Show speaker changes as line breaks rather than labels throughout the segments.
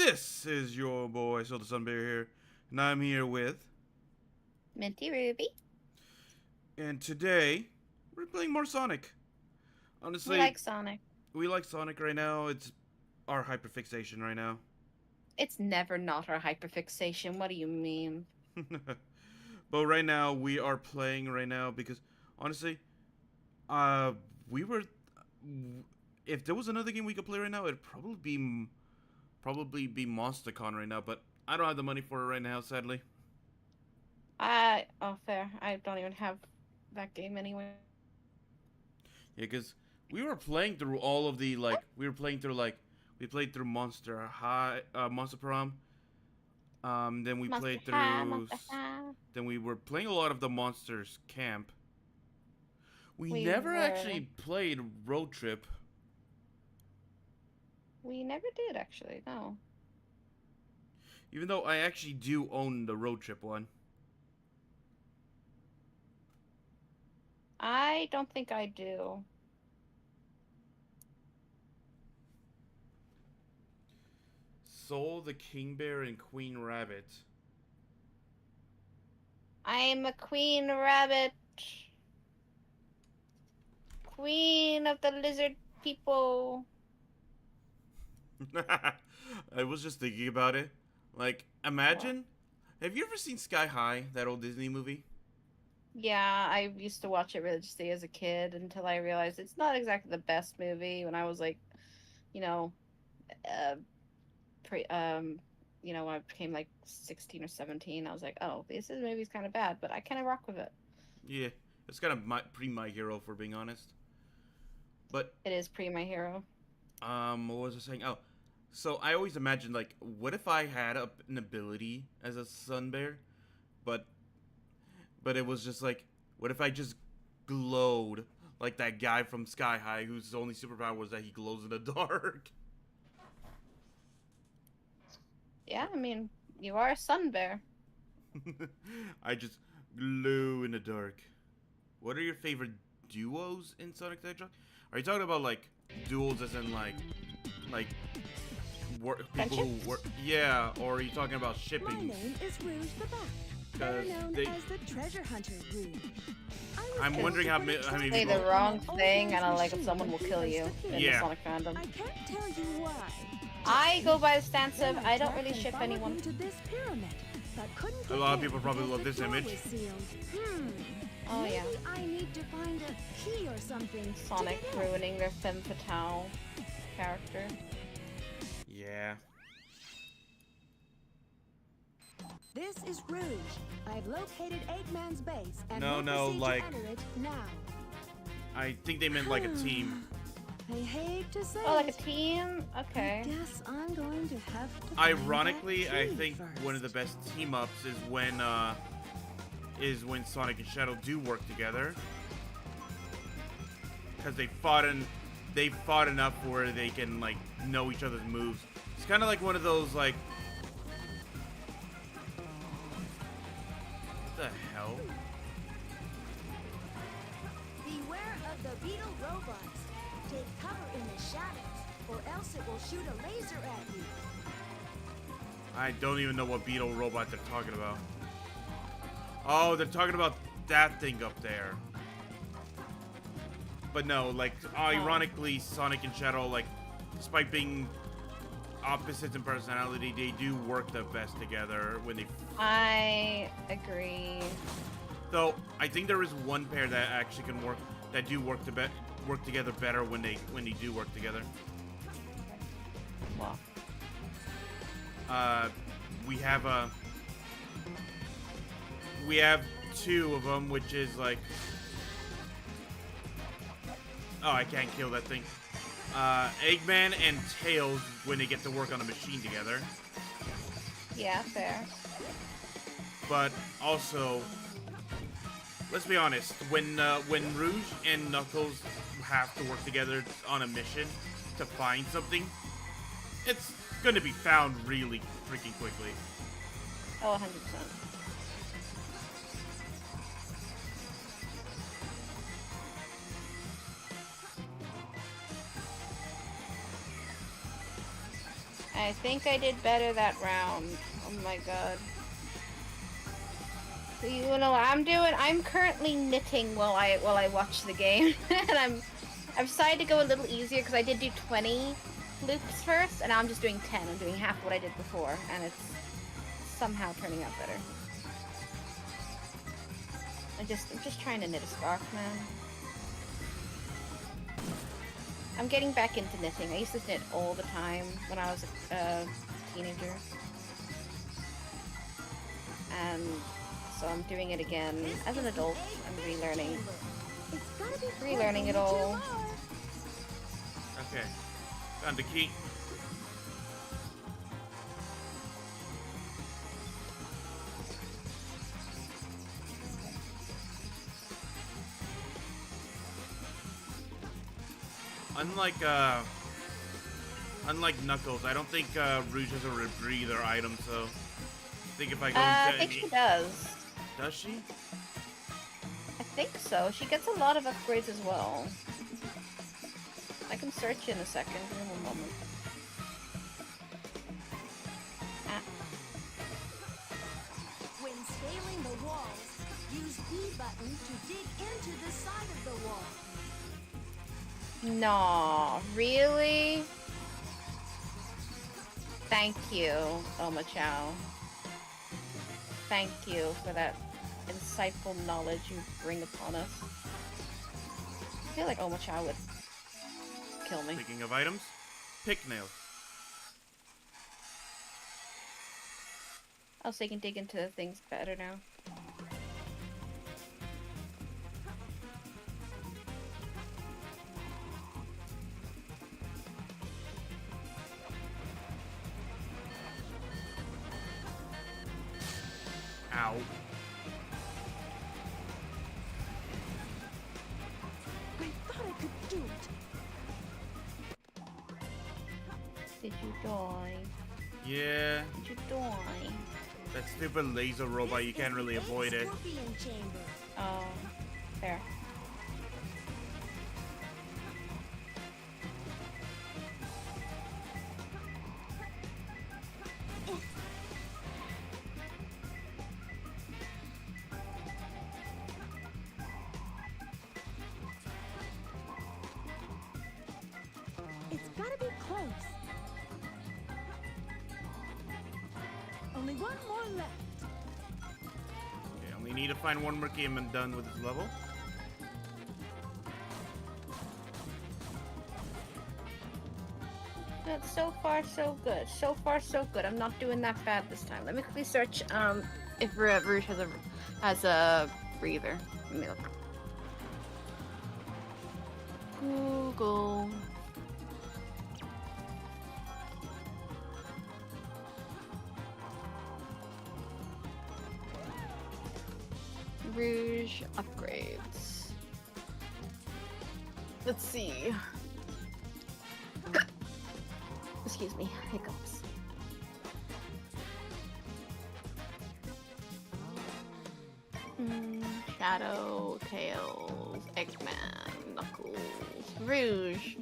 This is your boy, So the Sunbear here, and I'm here with...
Minty Ruby.
And today, we're playing more Sonic.
We
Honestly,
like Sonic.
we like Sonic right now. It's our hyperfixation right now.
It's never not our hyperfixation. What do you mean?
But right now, we are playing right now because, honestly, uh, we were... If there was another game we could play right now, it'd probably be MonsterCon right now, but I don't have the money for it right now, sadly.
Oh, fair. I don't even have that game anyway.
Yeah, because we were playing through all of the, like, we played through Monster High, Monster Prom. Then we
Monster
played
High,
through,
Monster High.
then we were playing a lot of the Monsters Camp. We
We
never
were.
actually played Road Trip.
We never did, actually. No.
Even though I actually do own the Road Trip one.
I don't think I do.
Soul, the King Bear, and Queen Rabbit.
I'm a queen rabbit. Queen of the lizard people.
I was just thinking about it. Like, imagine... Have you ever seen Sky High, that old Disney movie?
Yeah, I used to watch it religiously as a kid until I realized it's not exactly the best movie. When I was like, you know, uh, when I became like 16 or 17, I was like, oh, movie's kind of bad, but I kind of rock with it.
Yeah, it's kind of My Hero, for being honest. But,
It is pre My Hero.
what was I saying? Oh, so I always imagined, like, what if I had an ability as a sun bear, but it was just like, what if I just glowed like that guy from Sky High whose only superpower was that he glows in the dark?
Yeah, I mean, you are a sun bear.
I just glow in the dark. What are your favorite duos in Sonic the Hedgehog? Are you talking about like duels as in like people who work? Yeah, or are you talking about shipping?
My name is Rouge the Bat, better known as the Treasure Hunter Rouge.
I'm wondering how many
Say
people...
the wrong thing, and someone will kill you in
Yeah.
the Sonic fandom.
I can't tell you why.
I go by the stance of
Then
I don't really
tracked and
ship
followed
anyone.
you to this pyramid, but couldn't
A
get
lot of
in
people probably
because
love
the
this
door
image.
was sealed.
Oh,
Maybe
yeah.
I need to find a key or something.
Sonic
to get in.
ruining their femme fatale character.
Yeah.
This is Rouge. I've located Eggman's base and
No,
will
no,
proceed
like-
to enter it now.
I think they meant like a team.
I hate to say
Oh, like a
it.
team? Okay.
I guess I'm going to have to find
Ironically,
that
I
key
think
first.
one of the best team ups is when Sonic and Shadow do work together, because they fought enough where they can like know each other's moves. It's kind of like one of those like, what the hell?
Beware of the beetle robots. Take cover in the shadows, or else it will shoot a laser at you.
I don't even know what beetle robot they're talking about. Oh, they're talking about that thing up there. But no, like, ironically, Sonic and Shadow, like, despite being opposites in personality, they do work the best together when they...
I agree.
Though, I think there is one pair that actually can work, that do work together better when they do work together.
Well,
We have two of them, which is like... Oh, I can't kill that thing. Eggman and Tails when they get to work on a machine together.
yeah, fair.
But also, let's be honest, when Rouge and Knuckles have to work together on a mission to find something, it's going to be found really freaking quickly.
Oh, 100%. I think I did better that round. Oh my god. So you know what I'm currently knitting while I watch the game. And I've decided to go a little easier because I did do 20 loops first, and now I'm just doing 10. I'm doing half what I did before, and it's somehow turning out better. I'm just trying to knit a scarf, man. I'm getting back into knitting. I used to knit all the time when I was a teenager. And so I'm doing it again as an adult. I'm relearning it all.
Okay. Found the key. Unlike Knuckles, I don't think Rouge has a rebreather item, so I think if I go into
I think she does.
Does she?
I think so. She gets a lot of upgrades as well. I can search in a second. Give me one moment.
When scaling the walls, use B button to dig into the side of the wall.
No, really? Thank you, Oma Chow. Thank you for that insightful knowledge you bring upon us. I feel like Oma Chow would kill me.
Speaking of items, pick nail.
Oh, so you can dig into things better now.
Ow.
I thought I could do it.
Did you die?
Yeah.
Did you die?
That stupid laser robot, you can't really avoid it.
Scorpion chamber.
Oh, fair.
It's gotta be close. Only one more left.
Okay, only need to find one more game and done with this level.
But so far, so good. So far, so good. I'm not doing that bad this time. Let me quickly search if Rouge has a breather. Let me look. Google. Rouge upgrades. Let's see. Excuse me, hiccups. Shadow, Tails, Eggman, Knuckles, Rouge.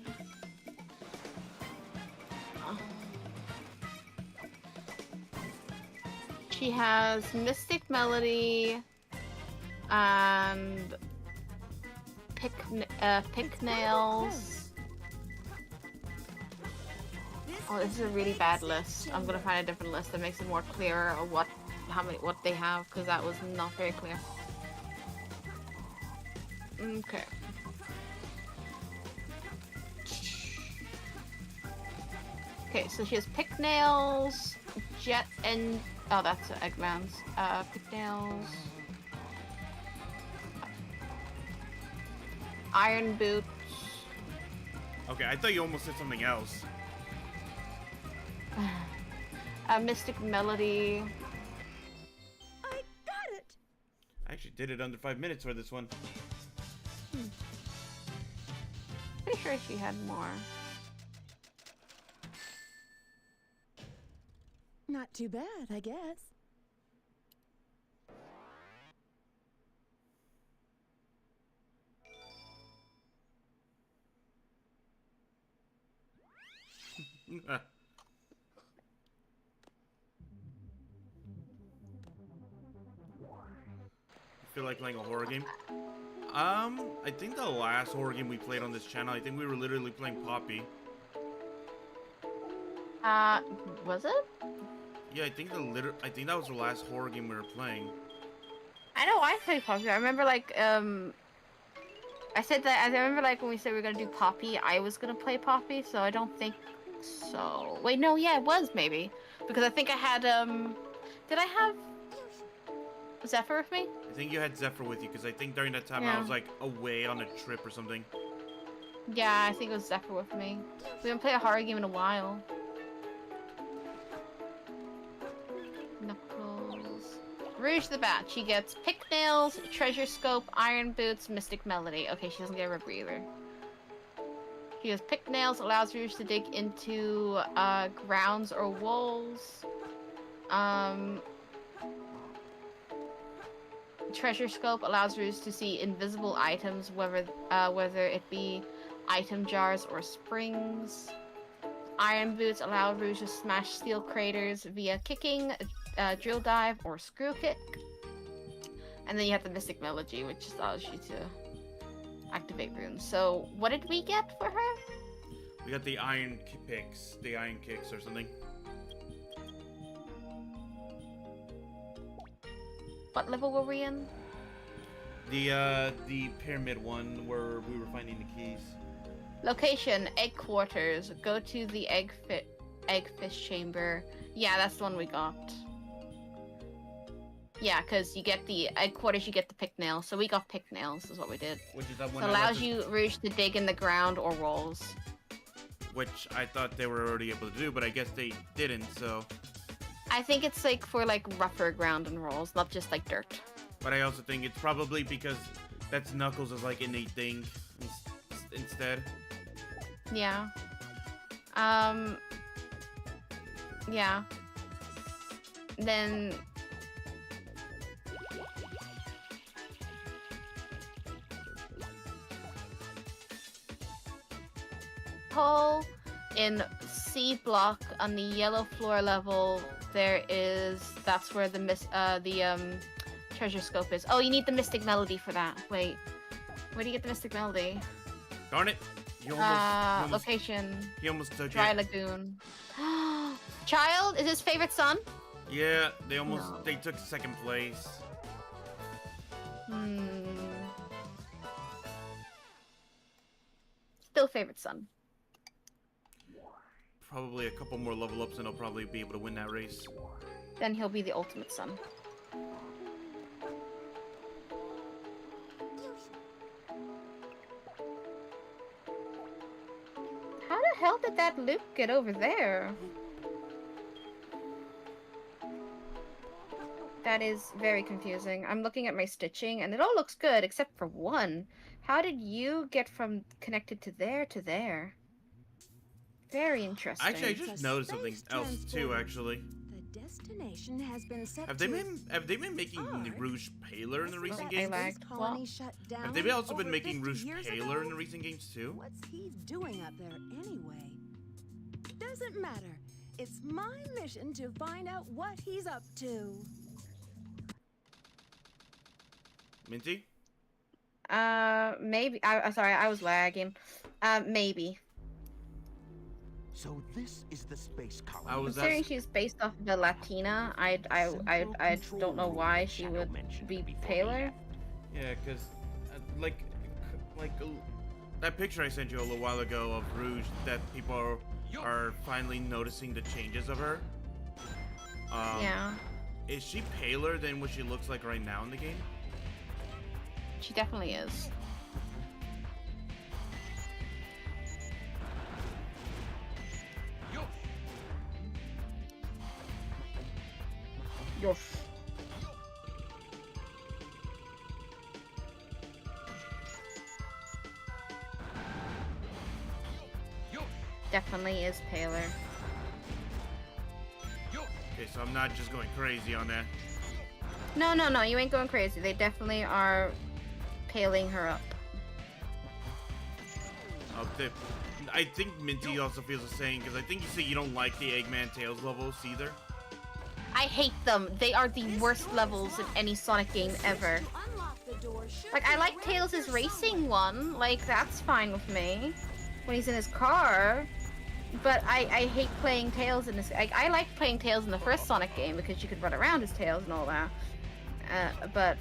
She has Mystic Melody and Pick Nails. Oh, this is a really bad list. I'm gonna find a different list that makes it more clear of what they have, because that was not very clear. Okay. Okay, so she has Pick Nails, Jet, and oh, that's Eggman's. Pick Nails, Iron Boots.
Okay, I thought you almost said something else.
Mystic Melody.
I got it.
I actually did it under 5 minutes for this one.
Pretty sure she had more.
Not too bad, I guess.
feel like playing a horror game. I think the last horror game we played on this channel, I think we were literally playing Poppy.
Was it?
Yeah, I think that was the last horror game we were playing.
I know I played Poppy. I remember like I said that. I remember like when we said we were gonna do Poppy, I was gonna play Poppy, so I don't think so. Wait, no, yeah, it was maybe because I think I had did I have Zephyr with me?
I think you had Zephyr with you because I think during that time
Yeah.
I was like away on a trip or something.
Yeah, I think it was Zephyr with me. We haven't played a horror game in a while. Knuckles. Rouge the Bat. She gets Pick Nails, Treasure Scope, Iron Boots, Mystic Melody. Okay, she doesn't get a rubber either. She has Pick Nails, allows Rouge to dig into grounds or walls. Treasure Scope allows Rouge to see invisible items, whether it be item jars or springs. Iron Boots allow Rouge to smash steel craters via kicking, drill dive, or screw kick. And then you have the Mystic Melody, which allows you to activate runes. So, what did we get for her?
We got the iron kicks or something.
What level were we in?
The pyramid one where we were finding the keys.
Location, Egg Quarters. Go to the Eggfish Chamber. Yeah, that's the one we got. Yeah, because you get the Egg Quarters, you get the Pick Nails. So we got Pick Nails, is what we did.
Which is that one
So
that
allows you, Rouge, to dig in the ground or walls.
Which I thought they were already able to do, but I guess they didn't, so...
I think it's like for like rougher ground and rolls, not just like dirt.
But I also think it's probably because that's Knuckles as like innate thing instead.
Yeah. Yeah. Then... Hole in C block on the yellow floor level. That's where the treasure scope is. Oh, you need the Mystic Melody for that. Wait, where do you get the Mystic Melody?
Darn it! He almost
Location.
He almost took
Dry
it.
Lagoon. Child is his favorite son.
Yeah, they took second place.
Still favorite son.
Probably a couple more level ups and he'll probably be able to win that race.
Then he'll be the ultimate son. How the hell did that loop get over there? That is very confusing. I'm looking at my stitching and it all looks good except for one. How did you get from connected to there to there? Very interesting.
Actually, I just noticed something else too. Actually,
The destination has been set
have they been making Rouge paler in the recent games?
Colony shut down
Have they also been
over
making
50
Rouge
years
paler
ago?
in the recent games too?
What's he doing up there anyway? Doesn't matter. It's my mission to find out what he's up to.
Minty?
Maybe. Sorry, I was lagging. Maybe.
So this is the space colony.
I was
Considering she's based off of a Latina, I don't know why she would be paler.
Yeah, cause that picture I sent you a little while ago of Rouge, that people are finally noticing the changes of her.
Yeah.
Is she paler than what she looks like right now in the game?
She definitely is. Yes. Definitely is paler.
Okay, so I'm not just going crazy on that.
No, you ain't going crazy. They definitely are paling her up.
I think Minty also feels the same, because I think you say you don't like the Eggman Tails levels either.
I hate them. They are the worst levels in any Sonic game ever.
To unlock the door, shoot
Like, I
the
like
red
Tails'
or
racing
something.
one. Like, that's fine with me. When he's in his car. But I hate playing Tails in this. I like playing Tails in the first Sonic game because you could run around as Tails and all that. But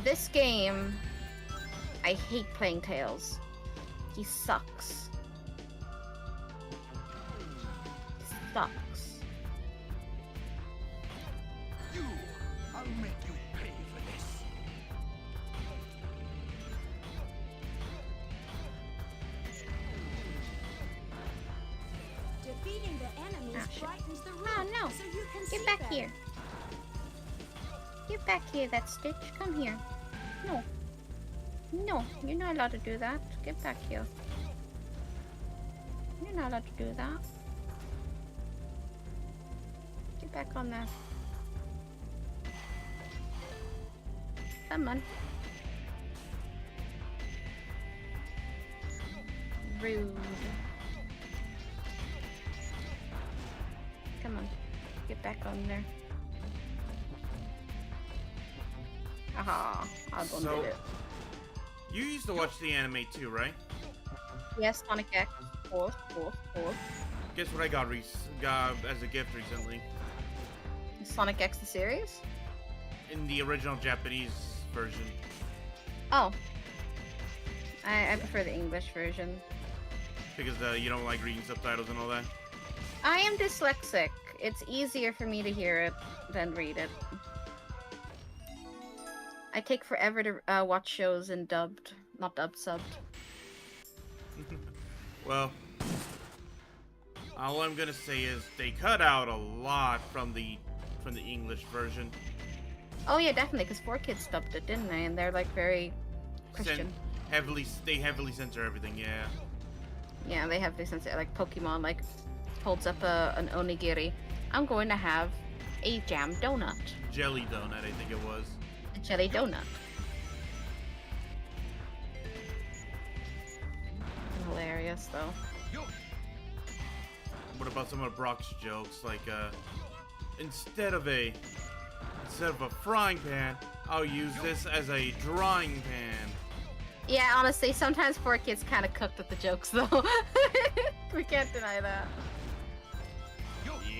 this game, I hate playing Tails. He sucks. Sucks.
You! I'll make you pay for this.
Defeating the enemies
Ah, shit.
brightens the room,
Oh, no.
so you can
Get
see
back
better.
here. Get back here, that Stitch. Come here. No. No, you're not allowed to do that. Get back here. You're not allowed to do that. Get back on there. Come on. Rude. Come on. Get back on there. Aha. I don't
So-
did it.
You used to watch the anime too, right?
Yes, Sonic X. Fourth.
Guess what I got as a gift recently?
Sonic X the series?
In the original Japanese version.
Oh. I prefer the English version.
Because you don't like reading subtitles and all that.
I am dyslexic. It's easier for me to hear it than read it. I take forever to watch shows in dubbed, not dubbed, subbed.
Well, all I'm gonna say is they cut out a lot from the English version.
Oh yeah, definitely, because 4Kids dubbed it, didn't they? And they're like very Christian.
They heavily censor everything. Yeah.
Yeah, they have this sense like Pokemon like holds up an onigiri. I'm going to have a jam donut.
Jelly donut, I think it was.
A jelly donut. Hilarious though.
What about some of Brock's jokes? Like, instead of a frying pan, I'll use this as a drying pan.
Yeah, honestly, sometimes 4Kids kind of cooked with the jokes though. We can't deny that.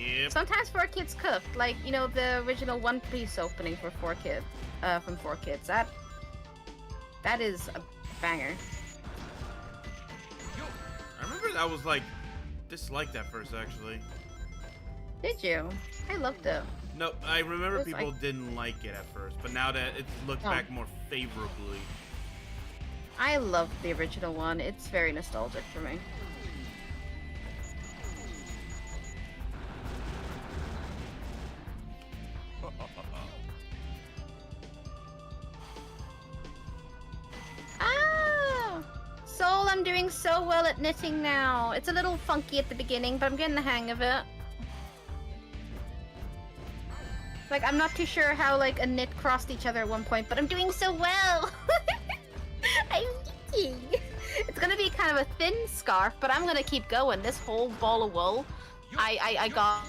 Yep.
Sometimes 4Kids cooked, like you know the original One Piece opening for 4Kids, from 4Kids. That is a banger.
I remember that was like disliked at first, actually.
Did you? I loved it.
No, I remember
It's
people
like-
didn't like it at first, but now that it's looked
Oh.
back more favorably.
I loved the original one. It's very nostalgic for me. Ah! Soul, I'm doing so well at knitting now. It's a little funky at the beginning, but I'm getting the hang of it. Like, I'm not too sure how, like, a knit crossed each other at one point, but I'm doing so well! I'm knitting! It's gonna be kind of a thin scarf, but I'm gonna keep going. This whole ball of wool, I got...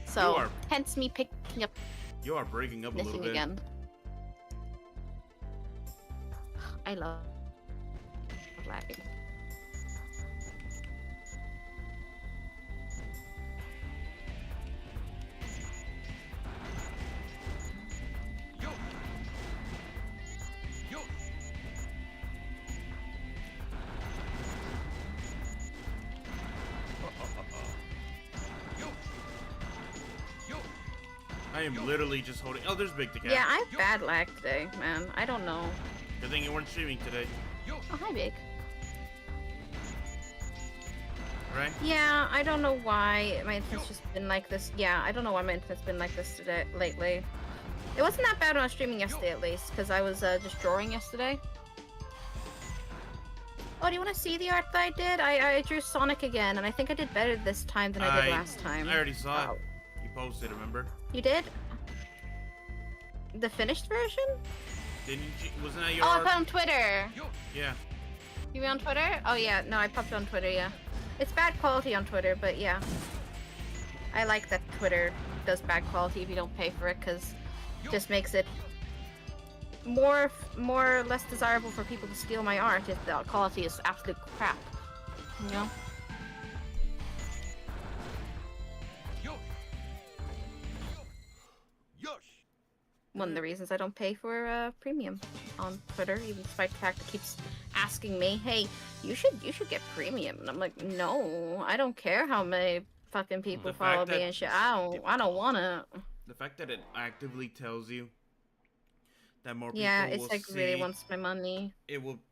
So,
are-
hence me picking up
You are breaking up a little
knitting
bit.
again. I love lagging.
I am literally just holding. Oh, there's Big the Cat.
Yeah, I have bad lag today, man. I don't know.
Good thing you weren't streaming today,
Oh, hi, Big.
right?
Yeah, I don't know why my internet's just been like this. Yeah, I don't know why my internet's been like this today, lately. It wasn't that bad when I was streaming yesterday, at least, because I was just drawing yesterday. Oh, do you want to see the art that I did? I drew Sonic again, and I think I did better this time than I did last time.
I already saw
Oh.
it. You posted, remember?
You did? The finished version?
Didn't you? Wasn't that your
Oh, I
art?
put it on Twitter.
Yeah.
You were on Twitter? Oh yeah, no, I popped it on Twitter, yeah. It's bad quality on Twitter, but yeah. I like that Twitter does bad quality if you don't pay for it, because it just makes it more less desirable for people to steal my art if the quality is absolute crap. You know? One of the reasons I don't pay for premium on Twitter, even despite the fact it keeps asking me, "Hey, you should get premium," and I'm like, "No, I don't care how many fucking people follow me and shit. I don't want it."
The fact that it actively tells you that more people
Yeah, it's
will
like
see,
really wants my money.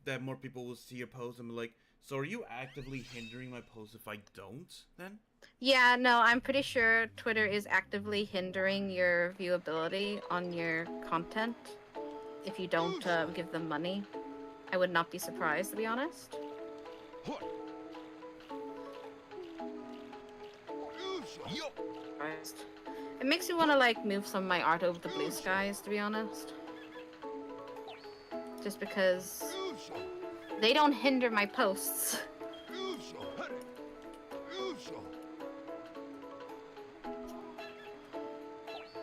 that more people will see your post and be like, "So are you actively hindering my post if I don't?" Then.
Yeah, no, I'm pretty sure Twitter is actively hindering your viewability on your content if you don't give them money. I would not be surprised, to be honest. It makes me want to like move some of my art over to Blue Skies, to be honest. Just because they don't hinder my posts.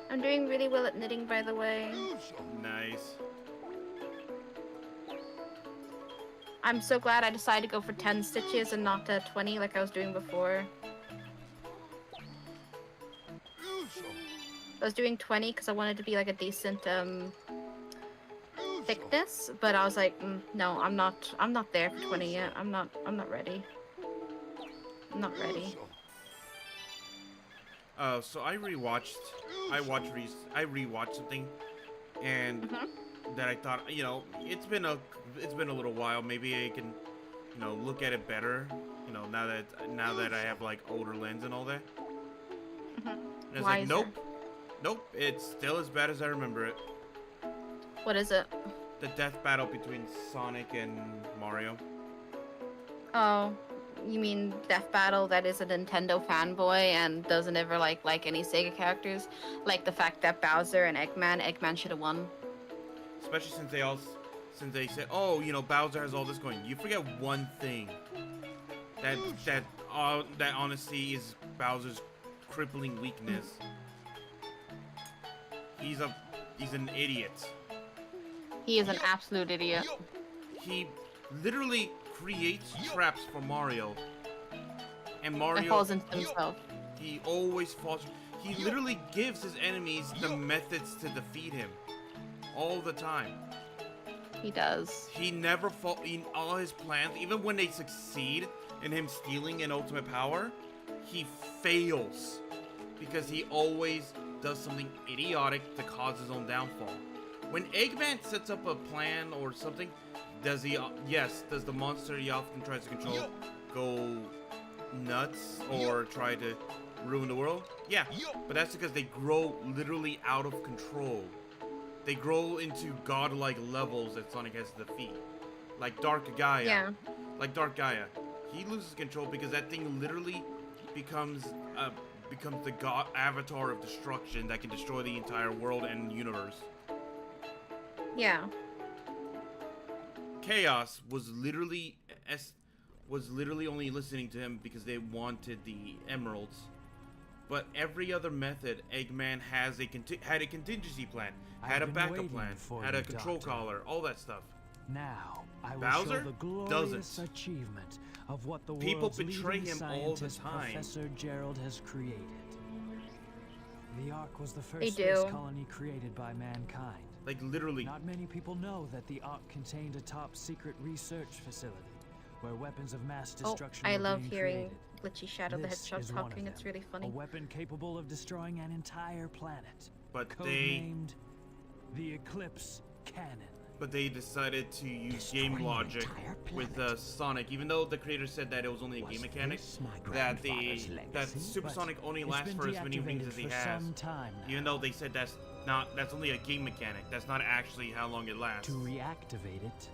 I'm doing really well at knitting, by the way.
Nice.
I'm so glad I decided to go for 10 stitches and not 20 like I was doing before. I was doing 20 because I wanted to be like a decent thickness, but I was like, no, I'm not there for 20 yet. I'm not ready. I'm not ready.
So I rewatched something, and that I thought, you know, it's been a little while. Maybe I can, you know, look at it better. You know, now that I have like older lens and all that. And it's like, nope, it's still as bad as I remember it.
What is it?
The death battle between Sonic and Mario.
Oh, you mean Death Battle that is a Nintendo fanboy and doesn't ever like any Sega characters? Like the fact that Bowser and Eggman should have won.
Especially since they said, oh, you know, Bowser has all this going. You forget one thing. That honestly is Bowser's crippling weakness. He's an idiot.
He is an absolute idiot.
He literally creates traps for Mario. And Mario
falls into himself.
He always falls. He literally gives his enemies the methods to defeat him. All the time.
He does.
He never falls in all his plans, even when they succeed in him stealing an ultimate power, he fails. Because he always does something idiotic to cause his own downfall. When Eggman sets up a plan or something, does the monster he often tries to control go nuts or try to ruin the world? Yeah, but that's because they grow literally out of control. They grow into godlike levels that Sonic has to defeat. Like Dark Gaia.
Yeah.
Like Dark Gaia. He loses control because that thing literally becomes the god avatar of destruction that can destroy the entire world and universe.
Yeah.
Chaos was literally only listening to him because they wanted the emeralds. But every other method, Eggman has had a contingency plan, had a backup plan, had a control collar, all that stuff.
Now, I will
Bowser
show the glorious
doesn't.
achievement of what the
People
world's
betray
leading
him all the
scientist,
time.
Professor Gerald has created. The Ark was the
They
first
do.
space colony created by mankind.
Like literally.
Not many people know that the Ark contained a top secret research facility where weapons of mass destruction
I
were
love
being
hearing
created.
Glitchy Shadow the
This
Hedgehog
is one of
talking. It's
them.
really funny.
A weapon capable of destroying an entire planet.
But
Codenamed the Eclipse Cannon.
But they decided to use
Destroying
game
an
logic
entire
with
planet.
Sonic, even though the creator said that it was only a game mechanic. That Supersonic only
It's
lasts
been
for as many rings
deactivated
as he
for
has.
some time now.
Even though they said that's only a game mechanic. That's not actually how long it lasts.
To reactivate it,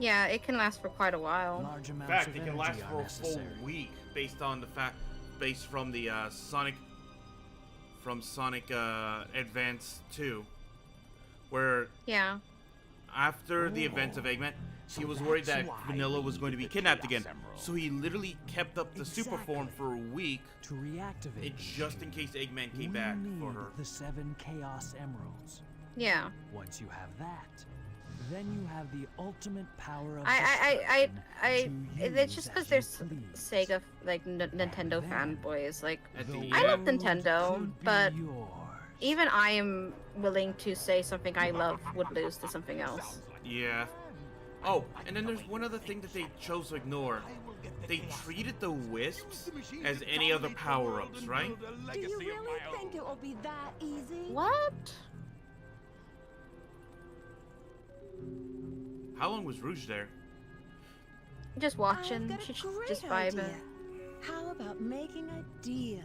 Yeah, it can last for quite a while.
large
In
amounts
fact,
of
it can
energy
last
are
for a
necessary.
full week based from the Sonic Advance 2, where
Yeah.
after the events of Eggman, he was worried that Vanilla was going to be kidnapped again. So he literally kept up the super form for a week,
To reactivate
it, just in case Eggman came
we
back
need
for her.
the 7 Chaos Emeralds.
Yeah.
Once you have that, then you have the ultimate power of
I
destruction to
it's just
use
because
as
there's
you please.
Sega like Nintendo
Then,
fanboys. Like
At the
I love
end,
Nintendo,
could be
but
yours.
even I am willing to say something I love would lose to something else.
yeah. Oh, and then there's one other thing that they chose to ignore. They treated the wisps as any other power-ups, right?
Do you really think it will be that easy?
What?
How long was Rouge there?
Just
I've
watching,
got a
just
great
vibing.
idea. How about making a deal?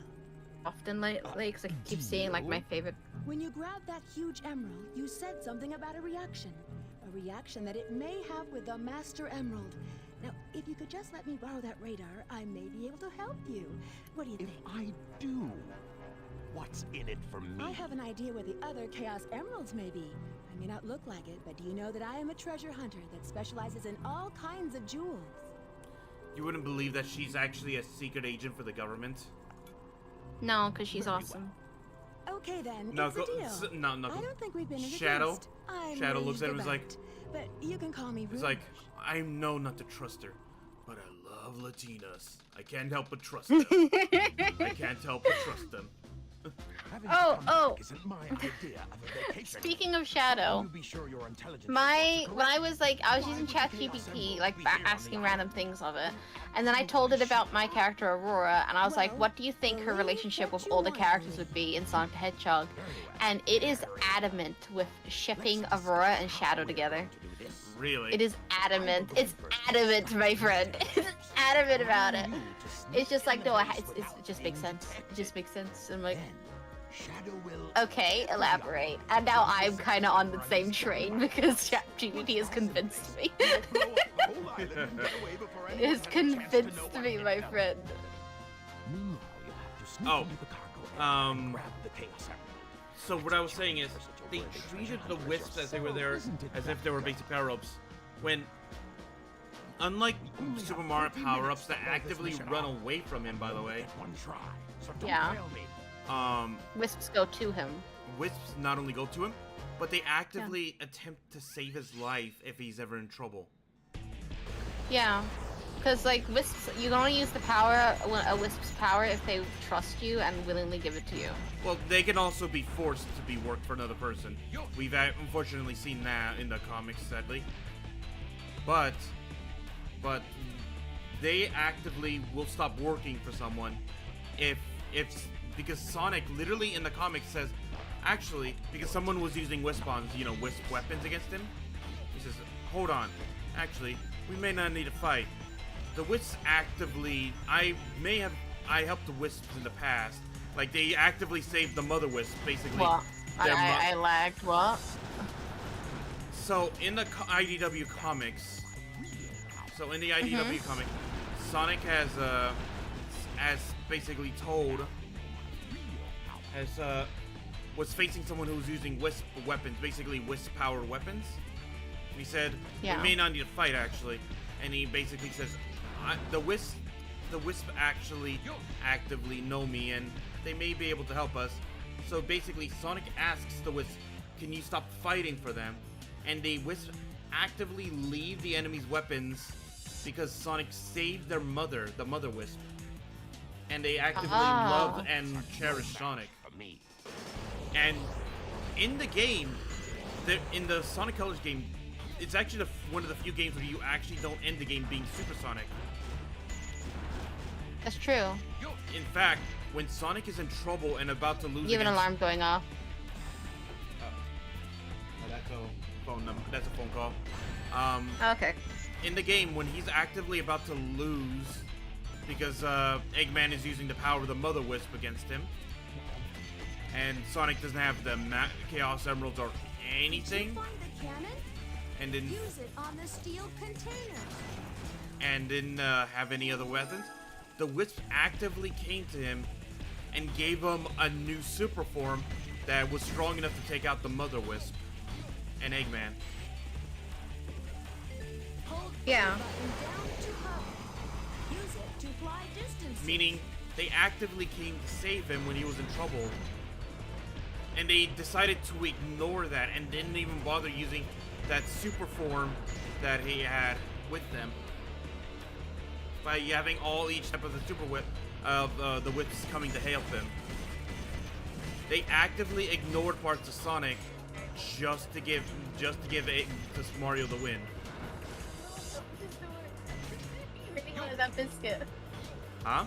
Often lately, because I keep seeing like my favorite.
When you grabbed that huge emerald, you said something about a reaction. A reaction that it may have with the Master Emerald. Now, if you could just let me borrow that radar, I may be able to help you. What do you
If
think?
I do, what's in it for me?
I have an idea where the other Chaos Emeralds may be. I may not look like it, but do you know that I am a treasure hunter that specializes in all kinds of jewels?
You wouldn't believe that she's actually a secret agent for the government.
No, because she's awesome.
Okay then,
No,
it's
go,
a deal.
no.
I don't think we've been
Shadow?
introduced. I'm
Shadow
ready
looks
to
at him
go
and is like-
back. But you can call me
It's
Rouge.
like, I know not to trust her, but I love Latinas. I can't help but trust them. I can't help but trust them.
Having
Oh,
to come
oh.
back isn't my idea of a vacation.
Speaking of Shadow,
You be sure your intelligence
when
reports
I
are
was
correct.
like, I was
Why
using
would the Chaos
ChatGPT,
Emerald
like
be here on
asking
the
random
island?
things of it, and then I told it about my character Aurora, and I was like,
Well,
what do you think her
believe
relationship
what
with
you
all the
want,
characters
Lee.
would be in Sonic the Hedgehog? And it is adamant with shipping Aurora and Shadow together.
Really?
It is adamant. It's adamant, my friend. It's adamant about it. It's just like, no, it just makes sense. It just makes sense. I'm like,
Shadow will
okay, elaborate. And now I'm kind of on the same train because ChatGPT has convinced me.
blow up the whole island and get away before
It
anyone
has
has a chance to know
convinced
what
me,
hit
my
them.
friend.
Meanwhile, you have to sneak
Oh,
into the cargo area and grab the Chaos Emerald.
So what I was saying is, they treated the wisps as they were there, as if they were basic power-ups, when, unlike Super Mario power-ups that actively run away from him, by the way,
Get one try, so don't
Yeah.
fail me.
Wisps go to him.
wisps not only go to him, but they actively attempt to save his life if he's ever in trouble.
Yeah. Because, like, wisps, you can only use the power, a wisp's power, if they trust you and willingly give it to you.
Well, they can also be forced to be worked for another person. We've unfortunately seen that in the comics, sadly. But they actively will stop working for someone if because Sonic literally in the comics says, actually, because someone was using wisp bombs, wisp weapons against him. He says, hold on, actually, we may not need to fight. The wisps actively, I helped the wisps in the past. Like, they actively saved the mother wisp, basically.
What?
Their
I lagged. What?
So in the IDW comics, comic, Sonic has basically told, was facing someone who was using wisp weapons, basically wisp powered weapons. And he said,
Yeah.
we may not need to fight actually. And he basically says, the wisp actually actively know me and they may be able to help us. So basically Sonic asks the wisp, can you stop fighting for them? And the wisp actively leave the enemy's weapons because Sonic saved their mother, the mother wisp. And they actively love and cherish Sonic.
For me.
And in the game, in the Sonic Colors game, it's actually one of the few games where you actually don't end the game being Supersonic.
That's true.
In fact, when Sonic is in trouble and about to lose
You have an
against-
alarm going off.
Oh, that's a phone number. That's a phone call.
Okay.
In the game, when he's actively about to lose because Eggman is using the power of the Mother Wisp against him, and Sonic doesn't have the Chaos Emeralds or anything,
Did you find the cannon?
and didn't
Use it on the steel containers.
have any other weapons, the Wisp actively came to him and gave him a new super form that was strong enough to take out the Mother Wisp and Eggman.
Hold
Yeah.
Button down to hurry. Use it to fly distances.
Meaning, they actively came to save him when he was in trouble. And they decided to ignore that and didn't even bother using that super form that he had with them. By having each type of the super whip of the whips coming to help him. They actively ignored parts of Sonic just to give Mario the win.
Really wanted that biscuit.
Huh?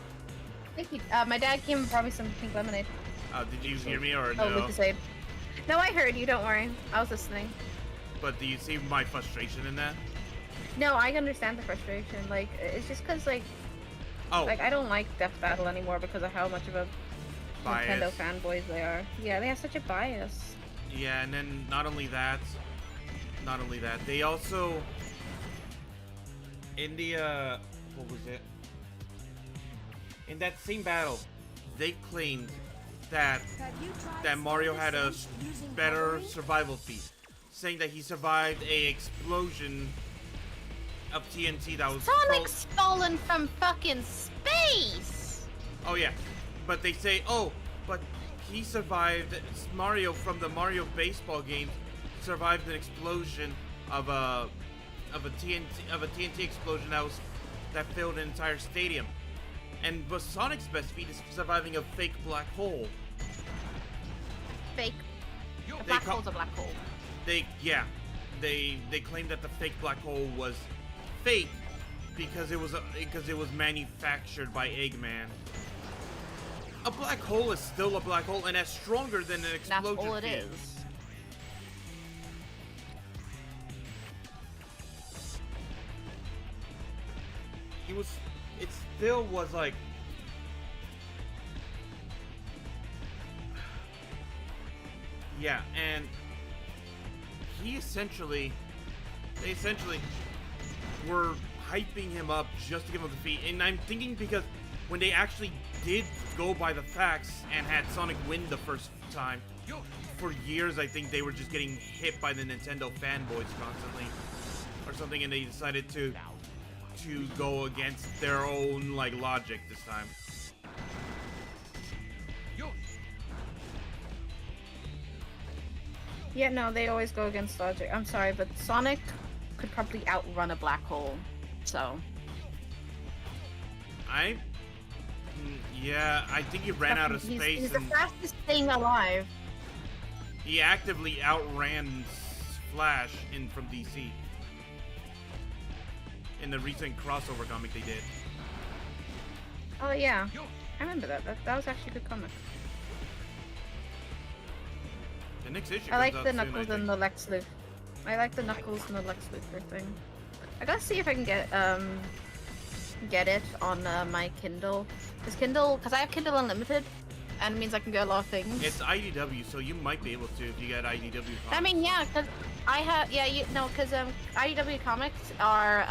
Thank you. My dad came and brought me some pink lemonade.
Did you hear me or
Oh,
no?
Lucasade. No, I heard you. Don't worry. I was listening.
But do you see my frustration in that?
No, I understand the frustration. Like, it's just because, like,
Oh,
I don't like Death Battle anymore because of how much of a Nintendo
bias.
fanboys they are. Yeah, they have such a bias.
Yeah, and then not only that, they also in the what was it? In that same battle, they claimed that
Have you tried
Mario had a
using
better
coloring?
survival feat, saying that he survived a explosion of TNT that was
Sonic's fallen from fucking space!
Oh yeah, but they say, oh, but he survived. Mario from the Mario baseball game survived an explosion of a TNT explosion that filled an entire stadium. But Sonic's best feat is surviving a fake black hole.
Fake. A
They
black
ca-
hole's a black hole.
They claimed that the fake black hole was fake because it was manufactured by Eggman. A black hole is still a black hole and as stronger than an
That's
explosion.
all it
feat.
is.
It still was like. Yeah, and they essentially were hyping him up just to give him the feat. And I'm thinking because when they actually did go by the facts and had Sonic win the first time, for years I think they were just getting hit by the Nintendo fanboys constantly or something, and they decided to go against their own like logic this time.
Yeah, no, they always go against logic. I'm sorry, but Sonic could probably outrun a black hole. So.
Yeah, I think he ran out of space.
He's the
And
fastest thing alive.
he actively outran Flash from DC. In the recent crossover comic they did.
Oh yeah, I remember that. That was actually a good comic.
The next issue
I like
comes
the
out soon,
Knuckles
I
and
think.
the Lex Luthor. I like the Knuckles and the Lex Luthor thing. I gotta see if I can get it on my Kindle. Because I have Kindle Unlimited, and it means I can get a lot of things.
It's IDW, so you might be able to if you get IDW comics.
I mean, yeah, because I have, because IDW comics are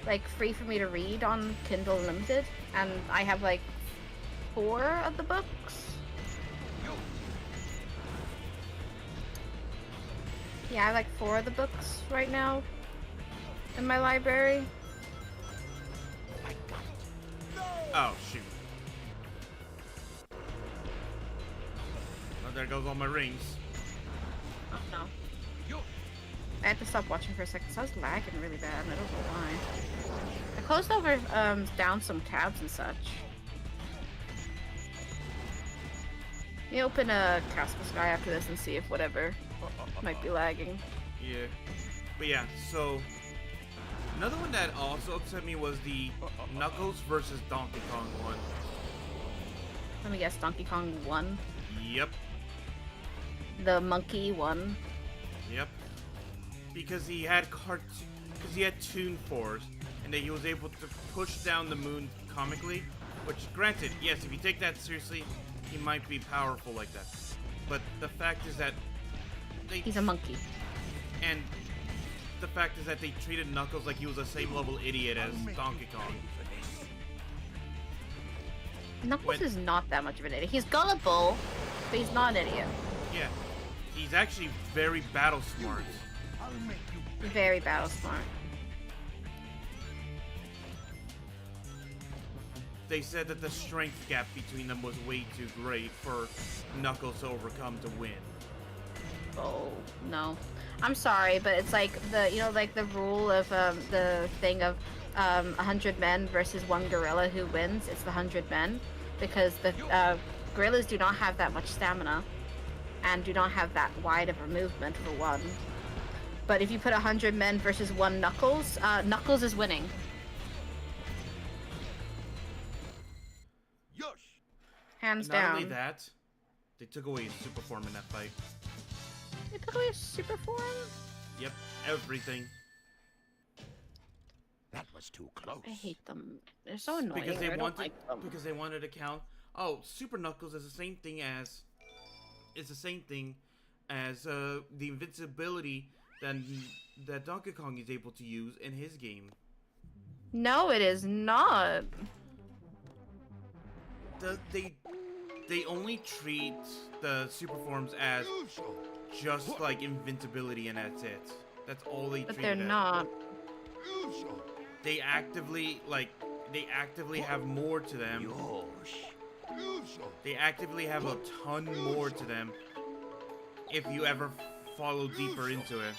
like free for me to read on Kindle Unlimited, and I have like 4 of the books. Yeah, I have like 4 of the books right now in my library.
Oh shoot! Oh, there goes all my rings.
Oh no. I had to stop watching for a second, so I was lagging really bad, and I don't know why. I closed over down some tabs and such. You open a Casper Sky after this and see if whatever might be lagging.
Yeah, but yeah. So another one that also upset me was the Knuckles versus Donkey Kong one.
Let me guess, Donkey Kong 1?
Yep.
The monkey 1?
Yep. Because he had Toon Force, and that he was able to push down the moon comically. Which, granted, yes, if you take that seriously, he might be powerful like that. But the fact is that
He's a monkey.
And the fact is that they treated Knuckles like he was the same level idiot as Donkey Kong.
Knuckles is not that much of an idiot. He's gullible, but he's not an idiot.
Yeah. He's actually very battle smart.
I'll make you
Very battle smart.
they said that the strength gap between them was way too great for Knuckles to overcome to win.
Oh no, I'm sorry, but it's like the like the rule of the thing of 100 men versus one gorilla who wins. It's the 100 men because the gorillas do not have that much stamina and do not have that wide of a movement for one. But if you put 100 men versus one Knuckles, Knuckles is winning. Hands down.
Not only that, they took away his super form in that fight.
They took away his super form?
Yep, everything.
That was too close.
I hate them. They're so annoying.
Because they
I don't
wanted,
like them.
because they wanted to count. Oh, Super Knuckles is the same thing as, the invincibility that Donkey Kong is able to use in his game.
No, it is not.
They only treat the super forms as just like invincibility, and that's it. That's all they treat.
But they're
it as.
not.
They actively have more to them. They actively have a ton more to them if you ever follow deeper into it.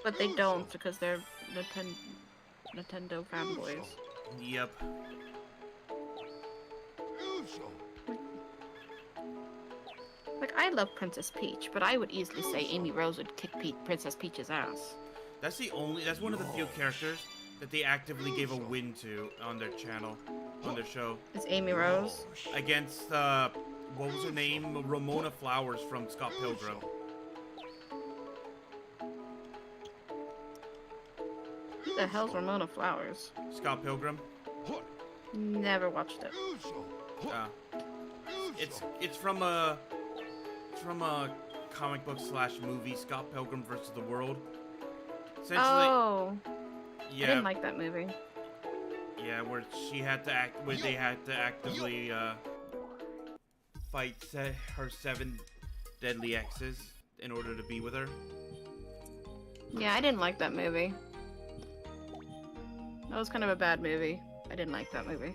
But they don't because they're Nintendo fanboys.
Yep.
Like, I love Princess Peach, but I would easily say Amy Rose would kick Princess Peach's ass.
That's one of the few characters that they actively gave a win to on their channel, on their show.
It's Amy Rose.
Against, what was her name? Ramona Flowers from Scott Pilgrim.
Who the hell's Ramona Flowers?
Scott Pilgrim?
Never watched it.
It's from a comic book / movie, Scott Pilgrim vs. the World. Essentially,
Oh,
yeah,
I didn't like that movie.
yeah, where they had to actively fight her 7 deadly exes in order to be with her.
Yeah, I didn't like that movie. That was kind of a bad movie. I didn't like that movie.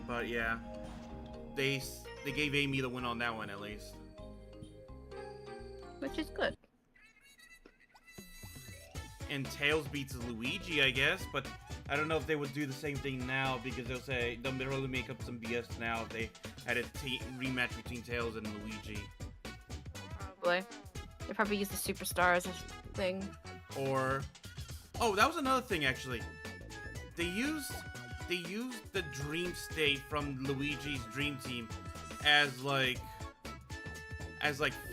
But yeah, they gave Amy the win on that one at least.
Which is good.
And Tails beats Luigi, I guess, but I don't know if they would do the same thing now because they'll really make up some BS now if they had a rematch between Tails and Luigi.
Probably. They probably use the superstar as a thing.
Or, oh, that was another thing actually. They used the Dream State from Luigi's Dream Team as like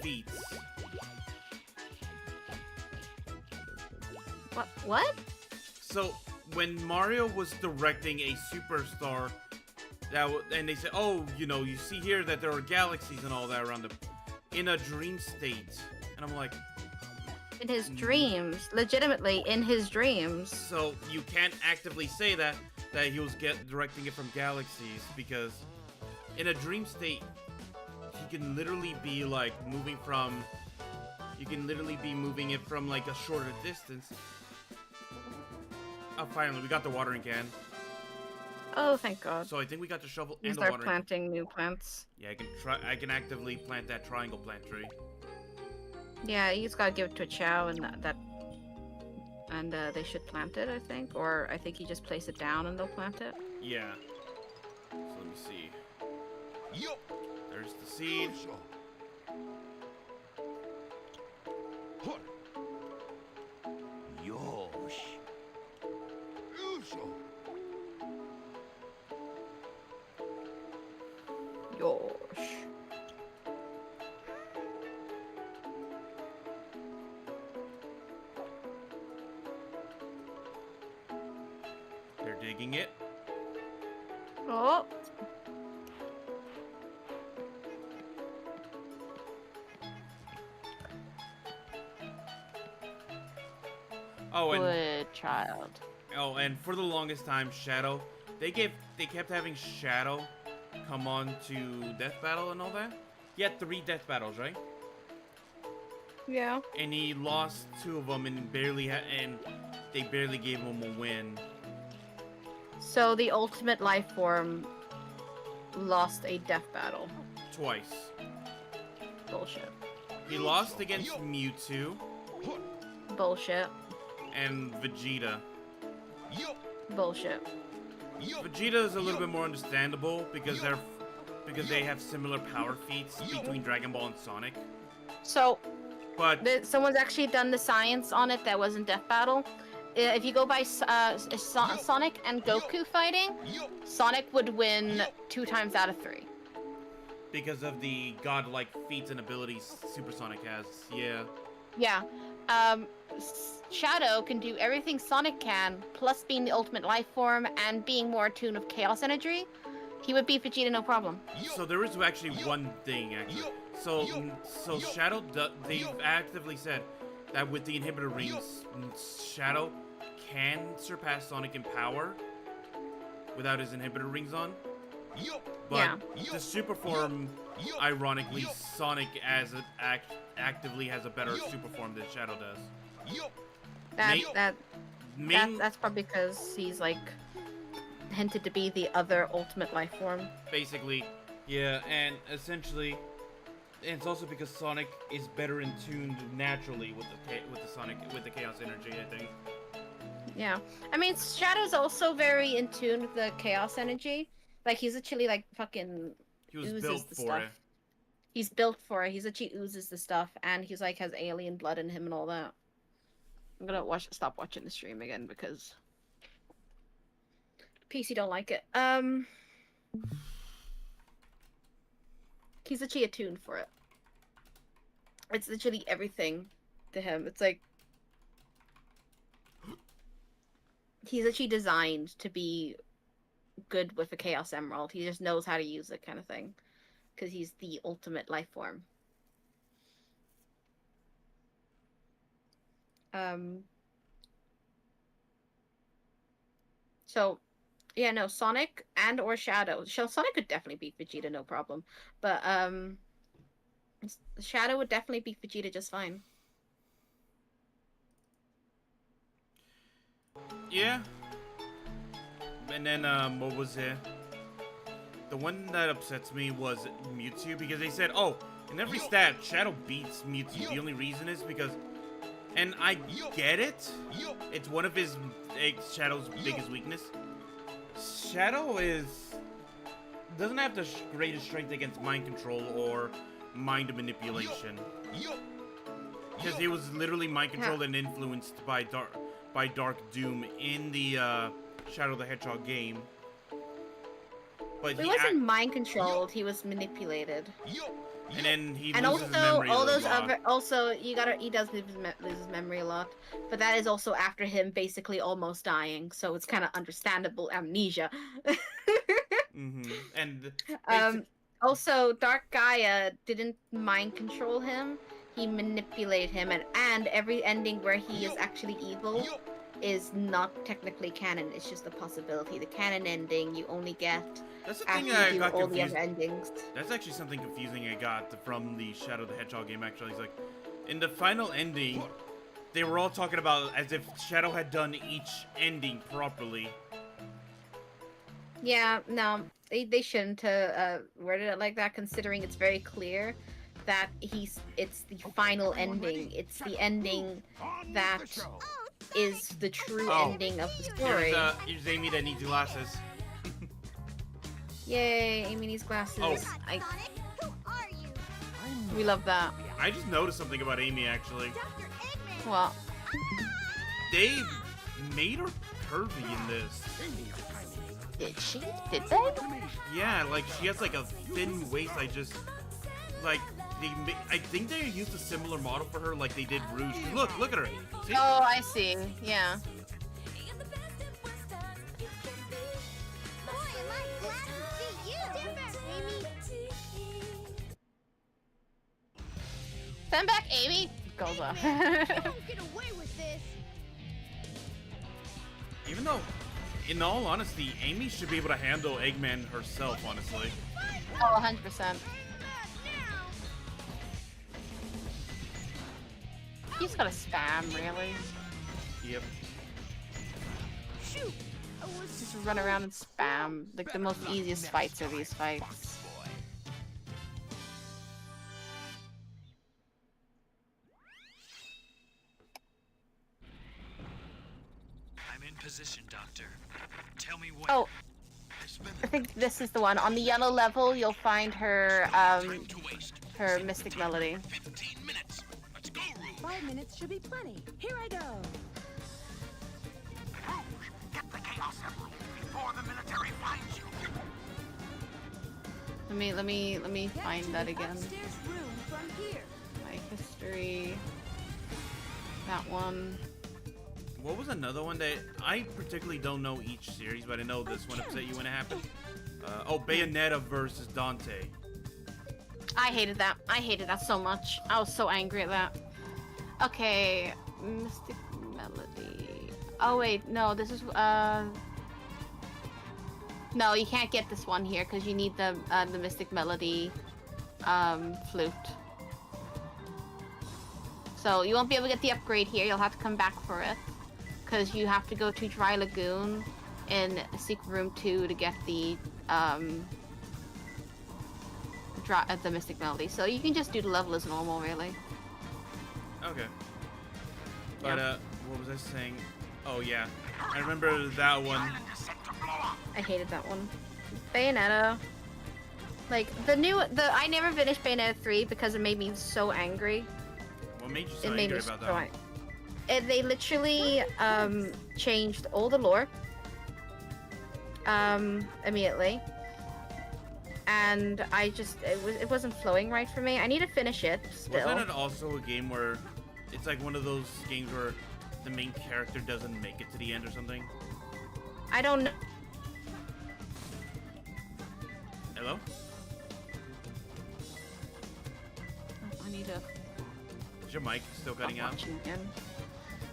feats.
What?
So when Mario was directing a superstar, and they said, "Oh, you see here that there are galaxies and all that around him in a dream state," and I'm like,
In his dreams. Legitimately, in his dreams.
so you can't actively say that he was directing it from galaxies because in a dream state, he can literally be like moving from. You can literally be moving it from like a shorter distance. Oh, finally, we got the watering can.
Oh, thank God.
So I think we got the shovel
You
and the
start
watering.
planting new plants.
Yeah, I can actively plant that triangle plant tree.
Yeah, you just gotta give it to a chow and they should plant it, I think. Or I think you just place it down and they'll plant it.
Yeah. So let me see. There's the seed.
Yosh.
They're digging it.
Oh.
Oh, and
Good child.
for the longest time, Shadow. They kept having Shadow come on to death battle and all that. He had 3 death battles, right?
Yeah.
And he lost 2 of them and and they barely gave him a win.
So the ultimate life form lost a death battle.
Twice.
Bullshit.
He lost against Mewtwo
Bullshit.
and Vegeta.
Bullshit.
Vegeta is a little bit more understandable because they have similar power feats between Dragon Ball and Sonic.
So
But
someone's actually done the science on it that wasn't death battle. If you go by Sonic and Goku fighting, Sonic would win 2 times out of 3.
because of the godlike feats and abilities Super Sonic has, yeah.
Yeah. Shadow can do everything Sonic can, plus being the ultimate life form and being more attuned of chaos energy. He would beat Vegeta no problem.
So there is actually one thing, actually. So Shadow, they've actively said that with the inhibitor rings, Shadow can surpass Sonic in power without his inhibitor rings on. But the super form, ironically, Sonic actively has a better super form than Shadow does.
That's probably because he's like hinted to be the other ultimate life form.
Basically, yeah, and essentially, it's also because Sonic is better in tuned naturally with the Chaos energy, I think.
Yeah, I mean Shadow's also very in tune with the chaos energy. Like he's actually like fucking
He was
oozes
built
the
for
stuff.
it.
He's built for it. He's actually oozes the stuff, and he's like has alien blood in him and all that. I'm gonna stop watching the stream again because PC don't like it. He's actually attuned for it. It's literally everything to him. It's like he's actually designed to be good with the Chaos Emerald. He just knows how to use it, kind of thing, because he's the ultimate life form. So, yeah, no, Sonic and or Shadow. Sonic could definitely beat Vegeta, no problem. But Shadow would definitely beat Vegeta just fine.
Yeah. And then, what was it? The one that upsets me was Mewtwo, because they said, oh, in every stat, Shadow beats Mewtwo. The only reason is because, and I get it, it's one of Shadow's biggest weakness. Shadow doesn't have the greatest strength against mind control or mind manipulation. Because he was literally mind controlled and influenced by Dark Doom in the Shadow the Hedgehog game. But
he wasn't mind controlled. He was manipulated.
And then he
and
loses
also
memory
all
a
those
lot.
other he does lose his memory a lot, but that is also after him basically almost dying, so it's kind of understandable amnesia.
And
also Dark Gaia didn't mind control him. He manipulated him, and every ending where he is actually evil is not technically canon. It's just a possibility. The canon ending you only get
that's the
after
thing I
you do
got
all the
confused.
other endings.
That's actually something confusing I got from the Shadow the Hedgehog game, actually. It's like, in the final ending, they were all talking about as if Shadow had done each ending properly.
Yeah, no, they shouldn't have worded it like that, considering it's very clear that it's the final ending. It's the ending that is the true ending of the story.
Here's Amy that needs glasses.
Yay, Amy needs glasses.
Oh.
We love that.
I just noticed something about Amy, actually.
What?
They made her curvy in this.
Did she? Did they?
Yeah, like, she has, like, a thin waist. I think they used a similar model for her like they did Rouge. Look at her. See?
Oh, I see. Yeah. Send back Amy. Goes off.
Even though in all honesty, Amy should be able to handle Eggman herself, honestly.
Oh, 100%. You just gotta spam, really.
Yep.
Shoot!
Just run around and spam. Like, the most easiest fights are these fights.
I'm in position, Doctor. Tell me what.
Oh, I think this is the one. On the yellow level, you'll find her, her Mystic Melody.
15 minutes. Let's go, Rouge.
5 minutes should be plenty. Here I go.
Rouge, get the Chaos Emerald before the military finds you.
Let me
Get
find
to
that
the
again.
upstairs room from here.
My history. That one.
What was another one that I particularly don't know each series, but I know this one upset you when it happened. Oh, Bayonetta versus Dante.
I hated that. I hated that so much. I was so angry at that. Okay, Mystic Melody. Oh wait, no, this is no, you can't get this one here because you need the Mystic Melody flute. So you won't be able to get the upgrade here. You'll have to come back for it because you have to go to Dry Lagoon in Secret Room 2 to get the Mystic Melody. So you can just do the level as normal, really.
Okay. But what was I saying? Oh yeah, I remember that one.
I hated that one. Bayonetta. Like, I never finished Bayonetta 3 because it made me so angry.
What made you so angry about that one?
They literally, changed all the lore. Immediately. And I just, it wasn't flowing right for me. I need to finish it, still.
Wasn't it also a game where it's like one of those games where the main character doesn't make it to the end or something?
I don't know.
Hello?
I need to...
Is your mic still cutting out?
watching again.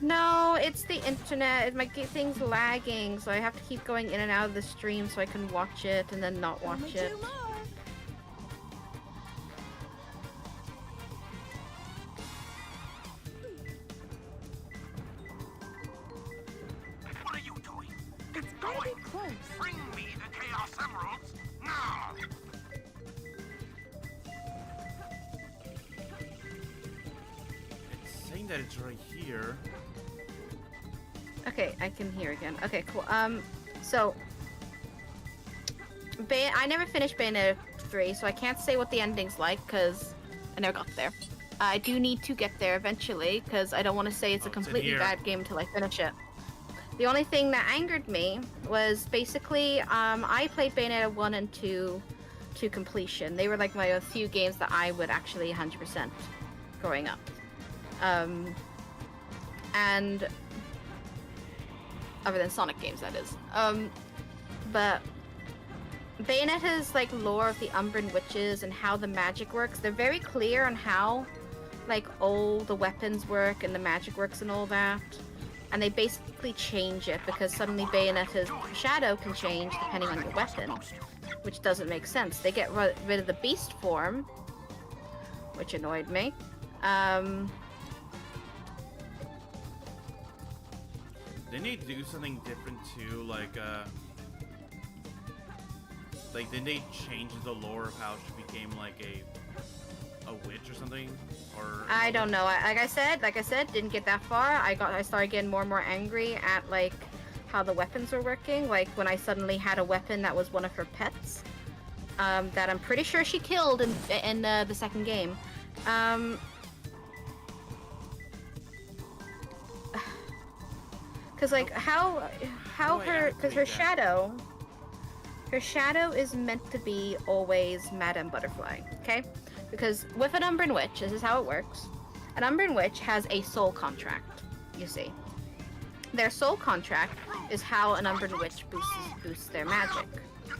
No, it's the internet. My thing's lagging, so I have to keep going in and out of the stream so I can watch it and then not watch
Only
it.
2 more.
What are you doing?
It's gotta be close.
Bring me the Chaos Emeralds now.
It's saying that it's right here.
Okay, I can hear again. Okay, cool. So I never finished Bayonetta 3, so I can't say what the ending's like because I never got there. I do need to get there eventually because I don't want to say it's a
in
completely
here.
bad game until I finish it. The only thing that angered me was basically I played Bayonetta 1 and 2 to completion. They were like my few games that I would actually 100% growing up. And other than Sonic games, that is. But Bayonetta's like lore of the Umbran witches and how the magic works, they're very clear on how like all the weapons work and the magic works and all that. And they basically change it because suddenly Bayonetta's shadow can change depending on your weapon, which doesn't make sense. They get rid of the beast form, which annoyed me.
Didn't they do something different too? Like didn't they change the lore of how she became like a witch or something? Or
I don't know. Like I said, didn't get that far. I started getting more and more angry at like how the weapons were working. Like when I suddenly had a weapon that was one of her pets, that I'm pretty sure she killed in the second game. Cause like how her shadow is meant to be always Madame Butterfly, okay? Because with an Umbran Witch, this is how it works. An Umbran Witch has a soul contract, you see. Their soul contract is how an Umbran Witch boosts their magic,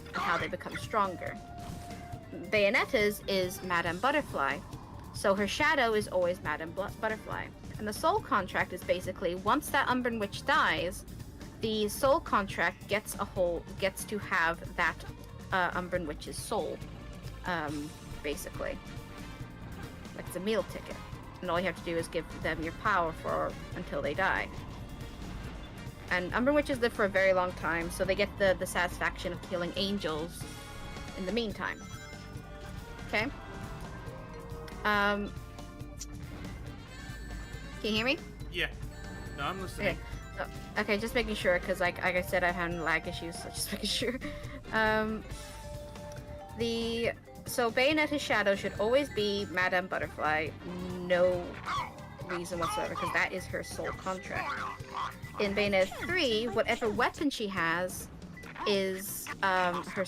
and how they become stronger. Bayonetta's is Madame Butterfly, so her shadow is always Madame Butterfly. And the soul contract is basically, once that Umbran Witch dies, the soul contract gets to have that Umbran Witch's soul, basically. Like it's a meal ticket, and all you have to do is give them your power until they die. And Umbran Witches live for a very long time, so they get the satisfaction of killing angels in the meantime. Okay? Can you hear me?
Yeah. No, I'm listening.
Okay. Okay, just making sure, because like I said, I'm having lag issues, so just making sure. So Bayonetta's shadow should always be Madame Butterfly. No reason whatsoever, because that is her soul contract. In Bayonetta 3, whatever weapon she has is her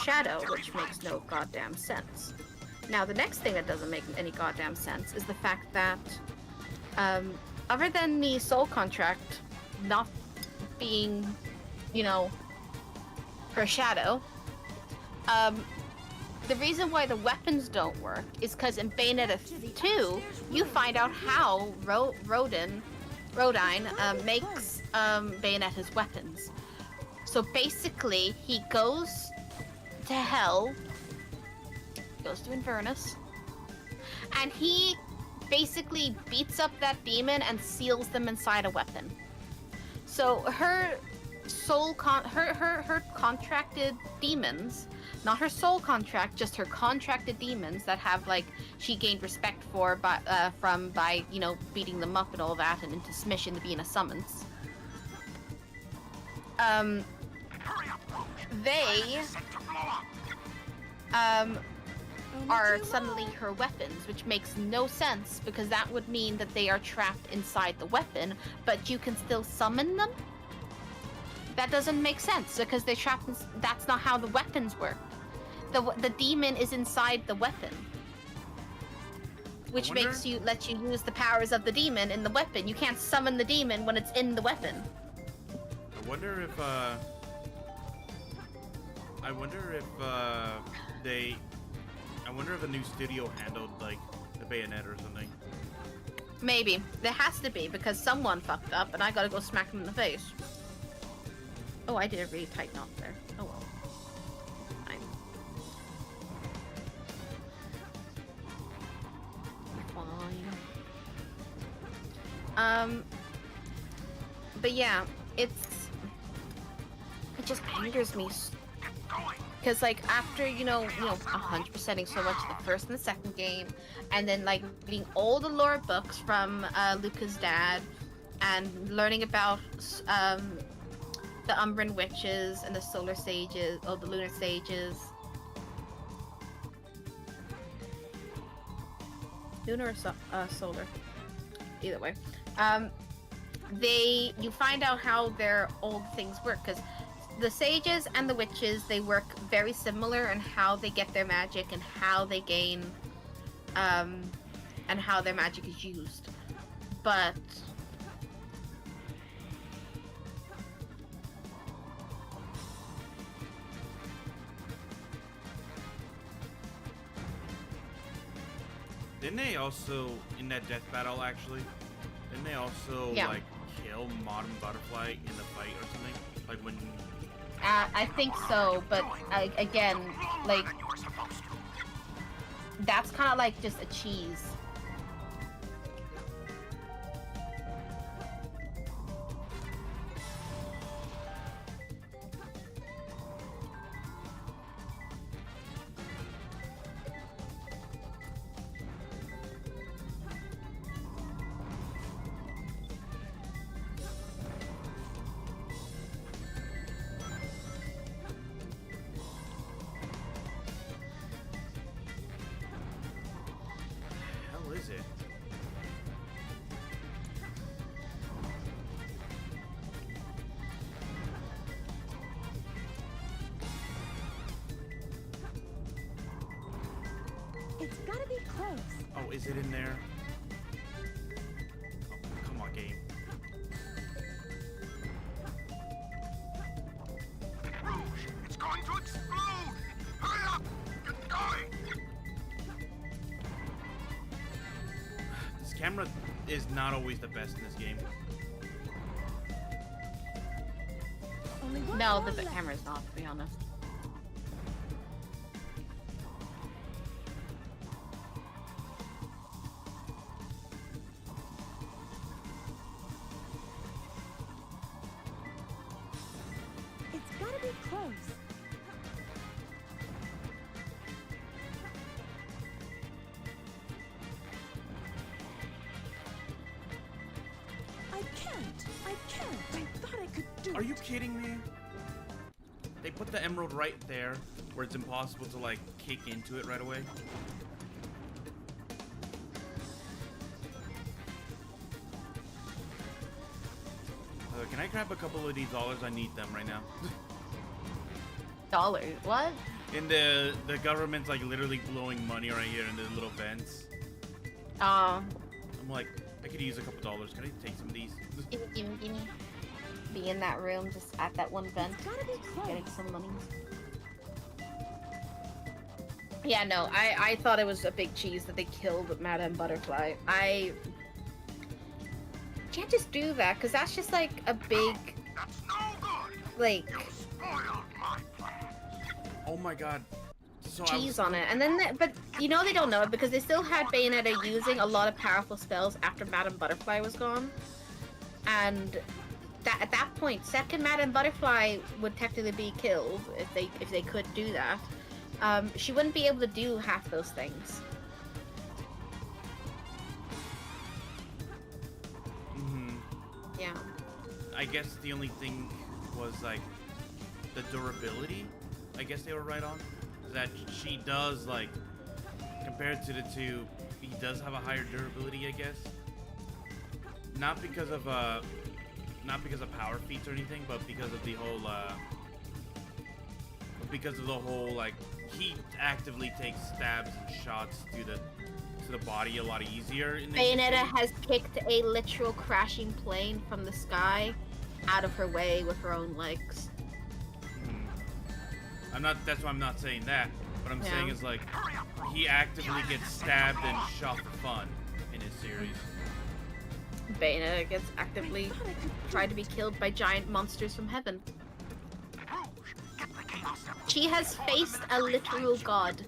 shadow, which makes no goddamn sense. Now, the next thing that doesn't make any goddamn sense is the fact that, other than the soul contract not being, her shadow, the reason why the weapons don't work is because in Bayonetta 2, you find out how Rodin makes Bayonetta's weapons. So basically, he goes to hell, goes to Inverness, and he basically beats up that demon and seals them inside a weapon. So her her contracted demons, not her soul contract, just her contracted demons that have she gained respect for by beating them up and all that and into submission to being a summons. They are suddenly her weapons, which makes no sense because that would mean that they are trapped inside the weapon, but you can still summon them? That doesn't make sense because they're trapped that's not how the weapons work. The demon is inside the weapon, which lets you use the powers of the demon in the weapon. You can't summon the demon when it's in the weapon.
I wonder if a new studio handled the Bayonetta or something.
Maybe. There has to be, because someone fucked up and I gotta go smack him in the face. Oh, I did a really tight knot there. Oh well. Fine. But yeah, it just angers me. Because after 100%ing so much the first and the second game, and then reading all the lore books from Luca's dad, and learning about the Umbran Witches and the Solar Sages, or the Lunar Sages. Lunar or solar, either way. You find out how their old things work, because the sages and the witches, they work very similar in how they get their magic and how they gain, and how their magic is used. But
didn't they also, in that death battle actually, didn't they also kill Madame Butterfly in the fight or something? When
I think so, but again, that's kind of just a cheese.
It's gotta be close.
Oh, is it in there? Oh, come on, game.
Rouge, it's going to explode! Hurry up! Get going!
This camera is not always the best in this game.
No, the camera's not, to be honest.
It's gotta be close. I can't. I thought I could do it.
Are you kidding me? They put the emerald right there, where it's impossible to like kick into it right away. Can I grab a couple of these dollars? I need them right now.
Dollars? What?
In the government's like literally blowing money right here in the little vents.
Um.
I'm like, I could use a couple dollars. Can I take some of these?
Gimme. Be in that room, just at that one vent,
It's gotta be close.
getting some money. Yeah, no, I thought it was a big cheese that they killed Madame Butterfly. I can't just do that, because that's just like a big,
That's no good.
like,
You spoiled my plan.
Oh my god. So
cheese on it. And then, but you know they don't know it, because they still had Bayonetta using a lot of powerful spells after Madame Butterfly was gone. And that at that point, second Madame Butterfly would technically be killed if they could do that. She wouldn't be able to do half those things. Yeah.
I guess the only thing was like the durability. I guess they were right on. That she does, like, compared to the two, he does have a higher durability, I guess. Not because of power feats or anything, but because of the whole like he actively takes stabs and shots to the body a lot easier. In
Bayonetta has picked a literal crashing plane from the sky out of her way with her own legs.
That's why I'm not saying that. What I'm
Yeah.
saying is, like, he actively gets stabbed and shot for fun in his series.
Bayonetta gets actively tried to be killed by giant monsters from heaven.
Rouge, get the chaos emerald.
She has faced a literal god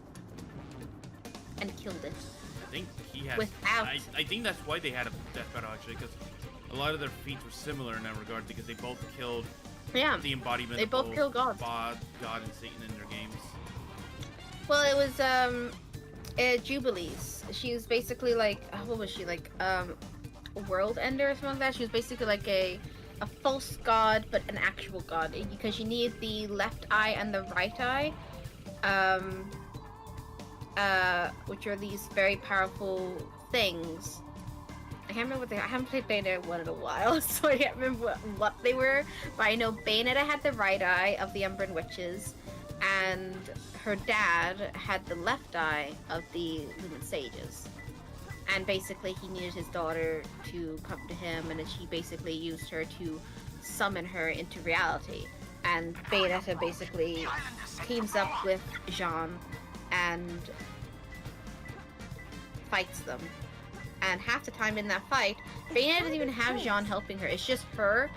and killed it.
I think he has.
Without-
I think that's why they had a death battle, actually, because a lot of their feats were similar in that regard, because they both killed
Yeah.
the embodiment.
They
of
both kill gods.
God and Satan in their games.
Well, it was Jubilees. She was basically like, what was she like? A world ender or something like that. She was basically like a false god, but an actual god, because you need the left eye and the right eye, which are these very powerful things. I can't remember what I haven't played Bayonetta 1 in a while, so I can't remember what they were. But I know Bayonetta had the right eye of the Umbran Witches, and her dad had the left eye of the Lumen Sages. And basically, he needed his daughter to come to him, and he basically used her to summon her into reality. And Bayonetta basically teams up with Jean and fights them. And half the time in that fight, Bayonetta doesn't even have Jean helping her. It's just her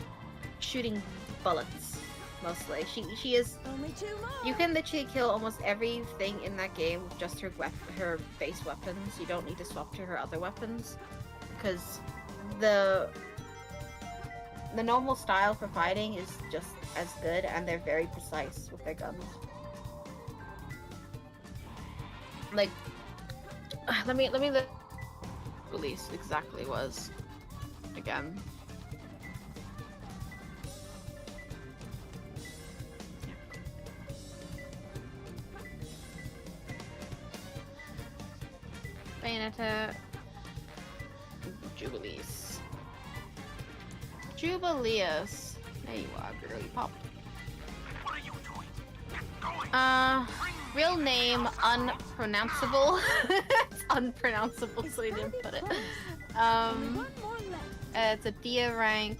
shooting bullets, mostly. She is.
Only 2 more.
You can literally kill almost everything in that game with just her base weapons. You don't need to swap to her other weapons, because the normal style for fighting is just as good, and they're very precise with their guns. Like, let me look. Release exactly was again. Bayonetta Jubilees. Jubileus. There you are, girly pop.
What are you doing? Get going.
Real name unpronounceable. It's unpronounceable, so they didn't put it.
Only 1 more left.
It's a Dia rank.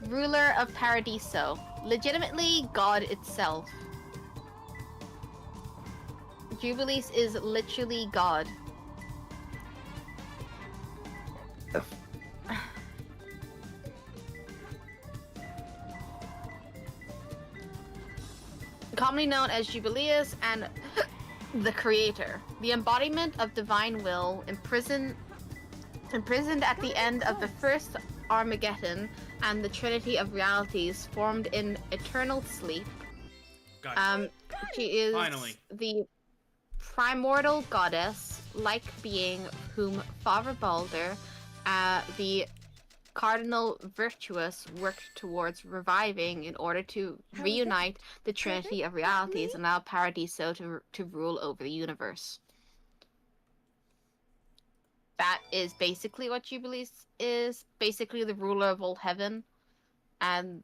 Ruler of Paradiso. Legitimately God itself. Jubilees is literally God. commonly known as Jubileus and the Creator, the embodiment of divine will, imprisoned at the end of the first Armageddon, and the Trinity of Realities formed in eternal sleep.
Gotcha.
She is
Finally.
the primordial goddess, like being whom Father Balder, the Cardinal Virtuous, worked towards reviving in order to reunite the Trinity of Realities and allow Paradiso to rule over the universe. That is basically what Jubileus is. Basically the ruler of all heaven and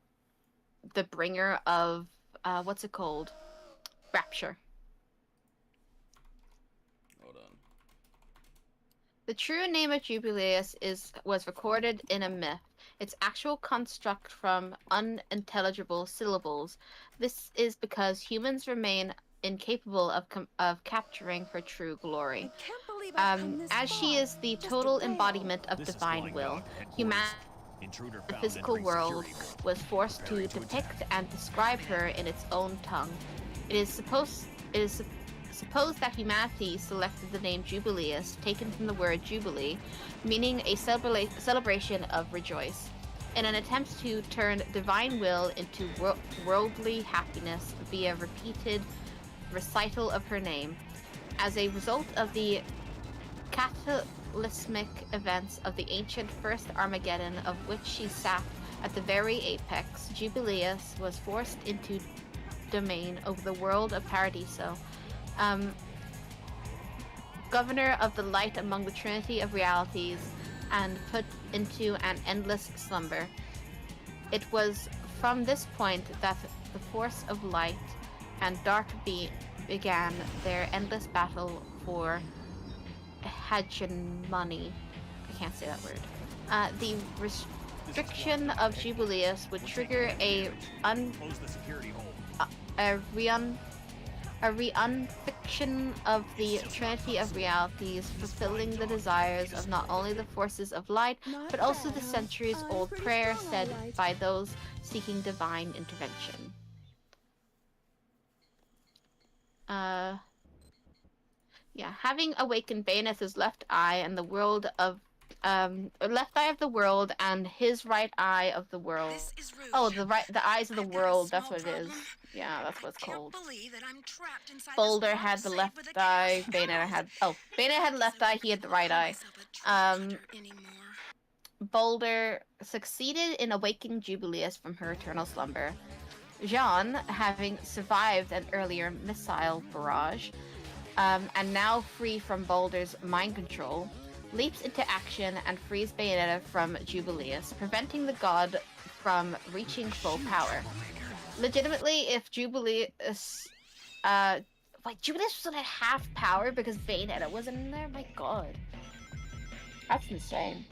the bringer of, what's it called? Rapture.
Hold on.
The true name of Jubileus was recorded in a myth, its actual construct from unintelligible syllables. This is because humans remain incapable of capturing her true glory.
I can't believe I've come this
As she
far.
is the
Just a
total
veil.
embodiment of
This is
divine
Flying
will,
Dog Headquarters.
humanity,
Intruder
the
found
physical
entering
world,
security vault.
was forced to
Preparing to
depict
attack.
and describe her in its own tongue. It is supposed that humanity selected the name Jubileus, taken from the word jubilee, meaning a celebration of rejoice, in an attempt to turn divine will into worldly happiness via repeated recital of her name. As a result of the cataclysmic events of the ancient First Armageddon, of which she sat at the very apex, Jubileus was forced into domain over the world of Paradiso, governor of the light among the Trinity of Realities, and put into an endless slumber. It was from this point that the force of light and dark began their endless battle for hegemony. I can't say that word. The restriction of Jubileus would trigger a
Close the security hole.
reunfiction of the Trinity of Realities, fulfilling the desires of not only the forces of light, but also the centuries-old prayer said by those seeking divine intervention. Yeah, having awakened Bayoneta's left eye and the world of left eye of the world and his right eye of the world.
This is Rouge.
Oh, the eyes of the
I've got a
world. That's
small
what it is.
problem.
Yeah, that's what it's
I can't
called.
believe that I'm trapped inside this
Boulder
box
had the
safe
left
with a
eye.
chaos
Bayonetta
emerald.
had Bayonetta had the left eye. He had the right eye. Boulder succeeded in awakening Jubileus from her eternal slumber. Jean, having survived an earlier missile barrage, and now free from Boulder's mind control, leaps into action and frees Bayonetta from Jubileus, preventing the god from reaching full power. Legitimately, if Jubileus, Jubileus was at half power because Bayonetta wasn't in there? My god. That's insane.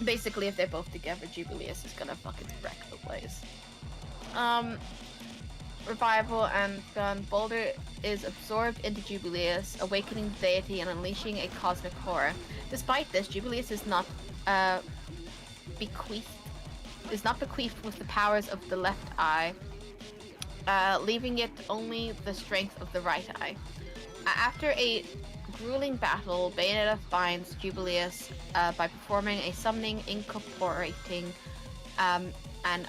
Basically, if they're both together, Jubileus is gonna fucking wreck the place. Revival and gun. Boulder is absorbed into Jubileus, awakening the deity and unleashing a cosmic horror. Despite this, Jubileus is not bequeathed with the powers of the left eye, leaving it only the strength of the right eye. After a grueling battle, Bayonetta finds Jubileus by performing a summoning, incorporating an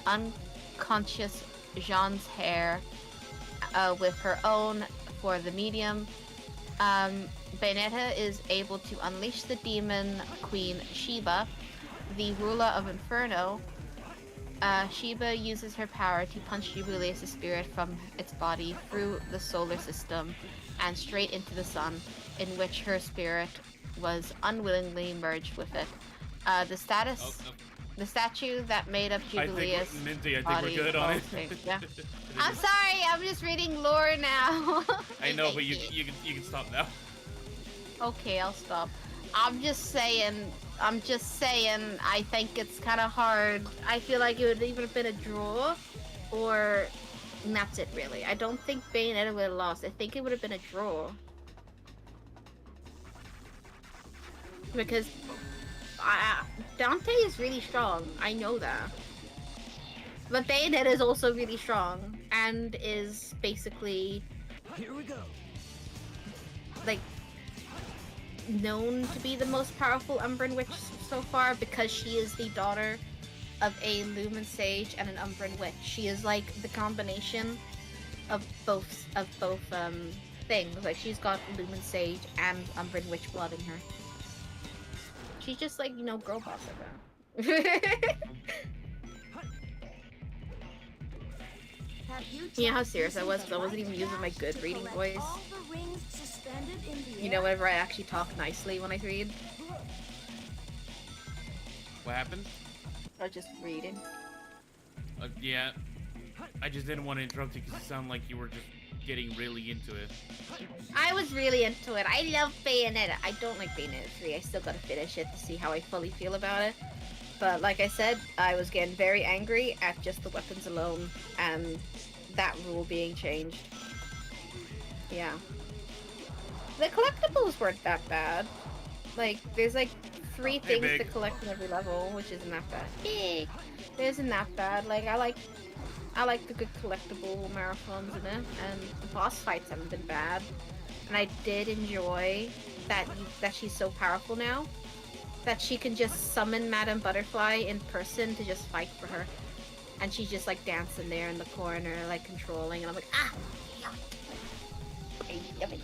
unconscious Jean's hair with her own for the medium. Bayonetta is able to unleash the demon queen Sheba, the ruler of Inferno. Sheba uses her power to punch Jubileus' spirit from its body through the solar system and straight into the sun, in which her spirit was unwillingly merged with it. The statue that made up Jubileus'
Minty, I think
body
we're good on it.
yeah. I'm sorry, I'm just reading lore now.
I know,
Thank
but you can stop now.
Okay, I'll stop. I'm just saying, I think it's kind of hard. I feel like it would either have been a draw, or and that's it, really. I don't think Bayonetta would have lost. I think it would have been a draw. Because Dante is really strong. I know that. But Bayonetta is also really strong. and is basically
Here we go.
like known to be the most powerful Umbran witch so far because she is the daughter of a Lumen Sage and an Umbran witch. She is like the combination of both things. Like she's got Lumen Sage and Umbran witch blood in her. She's just like, you know, girl boss like that. You know how serious I was because I wasn't even using my good reading voice. You know, whenever I actually talk nicely when I read.
What happened?
I was just reading.
Yeah. I just didn't want to interrupt you because it sounded like you were just getting really into it.
I was really into it. I love Bayonetta. I don't like Bayonetta 3. I still gotta finish it to see how I fully feel about it. But like I said, I was getting very angry at just the weapons alone and that rule being changed. Yeah. The collectibles weren't that bad. Like, there's like 3 things to collect in every level, which isn't that bad. Big! It isn't that bad. Like, I like the good collectible marathons in it, and the boss fights haven't been bad. And I did enjoy that she's so powerful now that she can just summon Madame Butterfly in person to just fight for her. And she's just like dancing there in the corner, like controlling, and I'm like, ah! Yummy.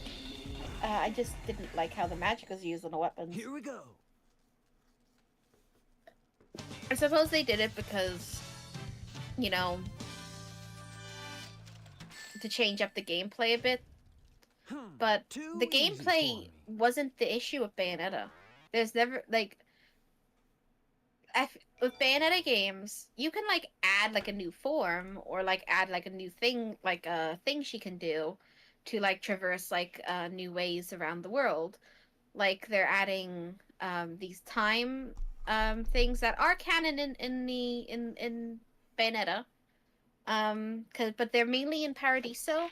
I just didn't like how the magic was used on the weapons.
Here we go.
I suppose they did it because, you know, to change up the gameplay a bit. But the gameplay wasn't the issue with Bayonetta. There's never, like, with Bayonetta games, you can, like, add, like, a new form, or, like, add, like, a new thing, like, a thing she can do to, like, traverse, like, new ways around the world. Like, they're adding, these time, things that are canon in Bayonetta. But they're mainly in Paradiso.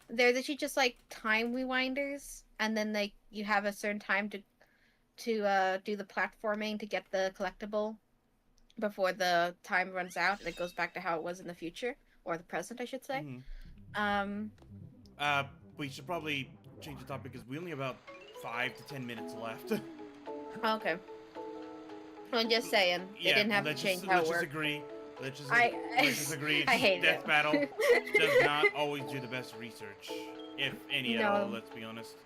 They're literally just, like, time rewinders, and then, like, you have a certain time to do the platforming to get the collectible before the time runs out and it goes back to how it was in the future, or the present, I should say.
We should probably change the topic because we only have about 5 to 10 minutes left.
Okay. I'm just saying, they didn't have to change how it worked.
Let's just agree.
I hate
Death
it.
Battle does not always do the best research, if any at all. Let's be honest.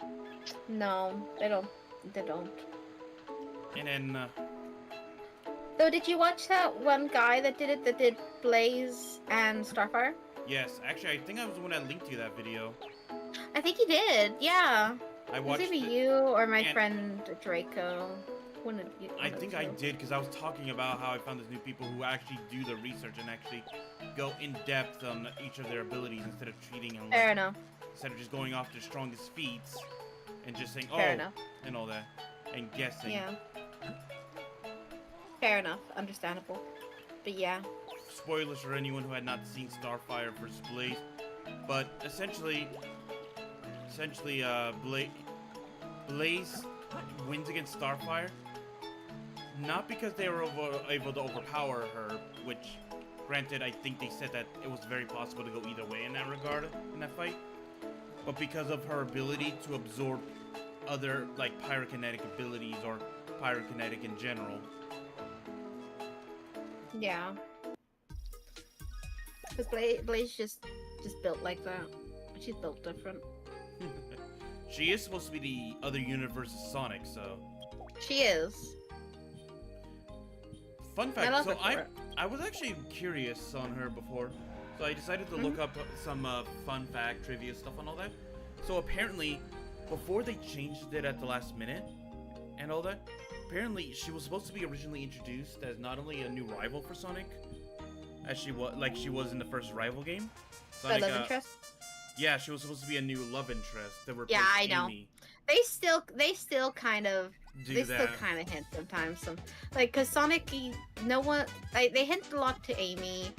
No, they don't. They don't.
And then.
Though, did you watch that one guy that did it? That did Blaze and Starfire?
Yes, actually, I think I was the one that linked you that video.
I think he did. Yeah.
I watched
it. Was either you or my friend Draco?
I think I did, because I was talking about how I found these new people who actually do the research and actually go in depth on each of their abilities instead of treating them.
Fair enough.
Instead of just going off their strongest feats and just saying,
Fair enough.
And all that, and guessing.
Yeah. Fair enough. Understandable. But yeah.
Spoilers for anyone who had not seen Starfire versus Blaze, but essentially, Blaze wins against Starfire. Not because they were able to overpower her, which, granted, I think they said that it was very possible to go either way in that regard, in that fight, but because of her ability to absorb other, like, pyrokinetic abilities, or pyrokinetic in general.
Yeah. Because Blaze just built like that. She's built different.
She is supposed to be the other universe's Sonic, so...
She is.
Fun fact, so I was actually curious on her before, so I decided to look up some fun fact, trivia stuff and all that. So apparently, before they changed it at the last minute and all that, apparently she was supposed to be originally introduced as not only a new rival for Sonic, as she was in the first rival game. Sonic,
love interest?
Yeah, she was supposed to be a new love interest that replaced
I know.
Amy.
They still kind of still kind of hint sometimes. Like, cause Sonic, they hint a lot to Amy,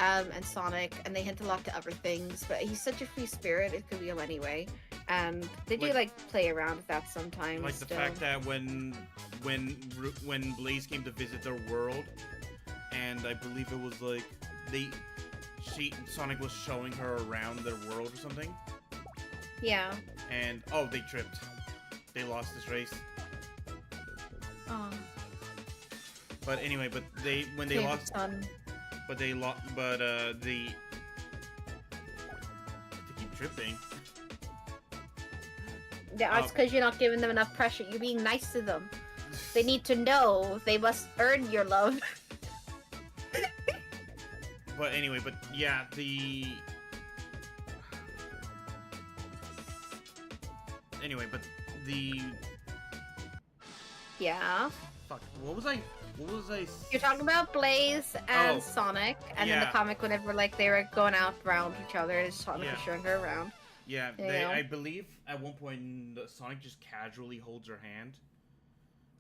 and Sonic, and they hint a lot to other things. But he's such a free spirit; it could be him anyway. And they do like play around with that sometimes.
Like the fact that when Blaze came to visit their world, and I believe it was like Sonic was showing her around their world or something,
Yeah.
and they tripped. They lost this race.
Oh.
But anyway, but they lost, but they keep tripping.
Yeah, it's because you're not giving them enough pressure. You're being nice to them. They need to know they must earn your love.
But anyway, but yeah,
Yeah.
fuck. What was I?
You're talking about Blaze and Sonic, and in the
Yeah.
comic, whenever like they were going out around each other, and Sonic
Yeah.
was showing her around.
Yeah,
Yeah.
I believe at one point Sonic just casually holds her hand,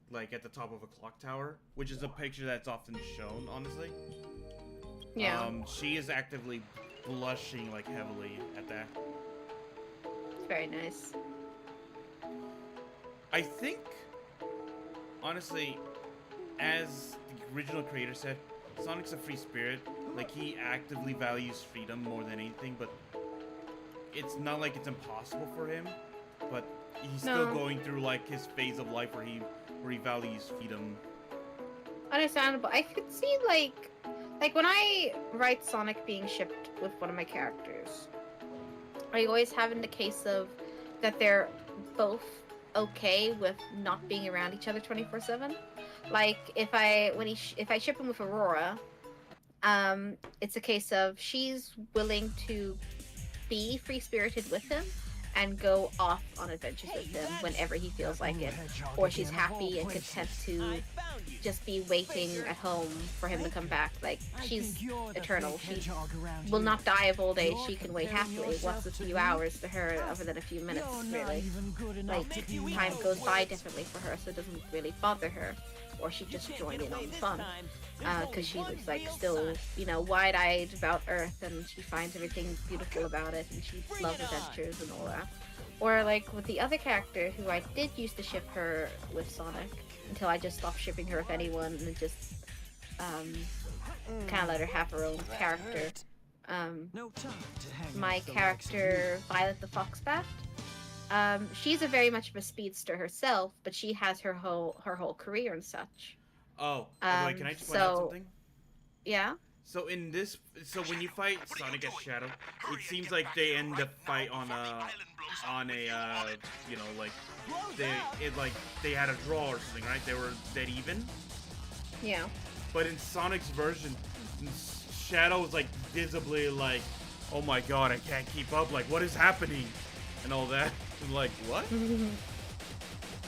like at the top of a clock tower, which is a picture that's often shown, honestly.
Yeah.
She is actively blushing like heavily at that.
It's very nice.
I think, honestly, as the original creator said, Sonic's a free spirit. Like, he actively values freedom more than anything, but it's not like it's impossible for him, but he's still going through like his phase of life where he values freedom.
Understandable. I could see like when I write Sonic being shipped with one of my characters, I always have in the case of that they're both okay with not being around each other 24/7. Like if I ship him with Aurora, it's a case of she's willing to be free-spirited with him and go off on adventures with him whenever he feels like it, or she's happy and content to just be waiting at home for him to come back. Like, she's eternal. She will not die of old age. She can wait happily. What's a few hours to her other than a few minutes, really? Like, time goes by differently for her, so it doesn't really bother her. Or she just joined in on the fun. Because she's like still, wide-eyed about Earth, and she finds everything beautiful about it, and she loves adventures and all that. Or like with the other character, who I did used to ship her with Sonic, until I just stopped shipping her with anyone, and just kind of let her have her own character. My character, Violet the Foxbat. She's a very much of a speedster herself, but she has her whole career and such.
Oh, by the way, can I just point out something?
Yeah?
So in this, when you fight Sonic as Shadow, it seems like they end the fight on a, they had a draw or something, right? They were dead even.
Yeah.
But in Sonic's version, Shadow was like visibly like, oh my god, I can't keep up. Like, what is happening? And all that. I'm like, what?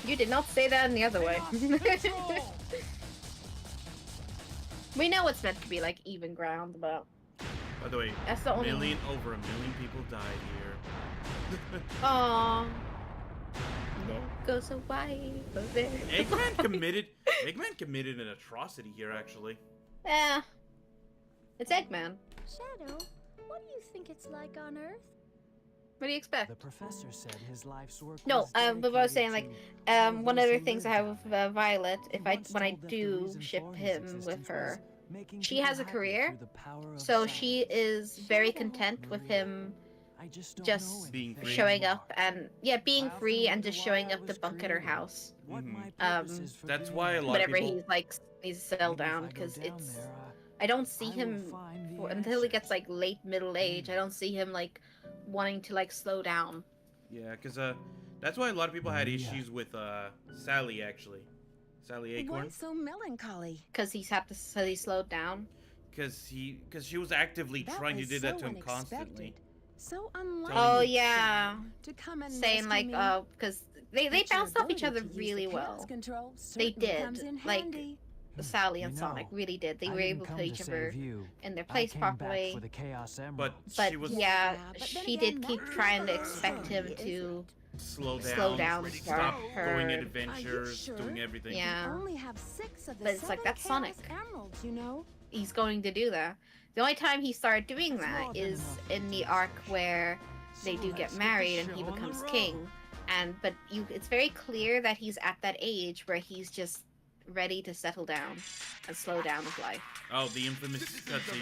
You did not say that in the other way. We know it's meant to be like even ground, but
by the way,
that's the only...
over a million people died here.
Aww. There goes a wife of there.
Eggman committed an atrocity here, actually.
Yeah. It's Eggman.
Shadow, what do you think it's like on Earth?
What do you expect?
The professor said his life's work
No,
was
but I was saying, like, one of the
dedicated
things
to
I have
those
with Violet, when I
who lived
do
there. Once
ship
told that the
him
reason for
with
his
her,
existence was making
she
people
has a
happy
career,
through the power of
so
sound.
she is very content with him
I just
just
being free.
showing up and, being free and just showing up to bunk at her house.
That's why a lot
Whenever
of people...
he's, like, needs to settle down, because it's... I don't see him, until he gets, like, late middle age, I don't see him, like, wanting to, like, slow down.
Yeah, because that's why a lot of people had issues with Sally, actually. Sally Acorn.
Why so melancholy?
Because he slowed down.
Because she was actively trying to do that to him constantly.
So unlike
Oh yeah.
to come and
Saying like, because they bounced off each other really well. They did. Like, Sally and Sonic really did. They were able to put each other in their place properly.
But she did keep trying to expect him to slow down, stop going on adventures, doing everything.
Yeah.
Only have 6 of the
But it's like, that's Sonic.
Emeralds, you know.
He's going to do that. The only time he started doing that is in the arc where they do get married and he becomes king. But it's very clear that he's at that age where he's just ready to settle down and slow down his life.
Oh, the infamous cutscene.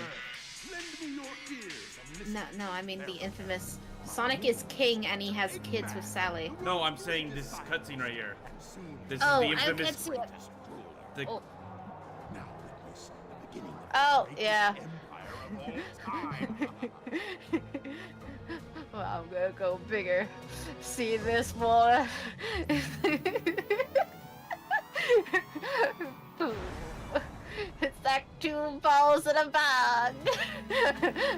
Lend me your ears and listen.
No, I mean the infamous Sonic is king and he has kids with Sally.
No, I'm saying this cutscene right here. This
Oh,
is the
I can't
infamous.
see it.
The,
Oh.
Now witness the beginning of
Oh,
the
yeah.
greatest empire of all time.
Well, I'm gonna go bigger. See this boy? It's like 2 balls in a bag.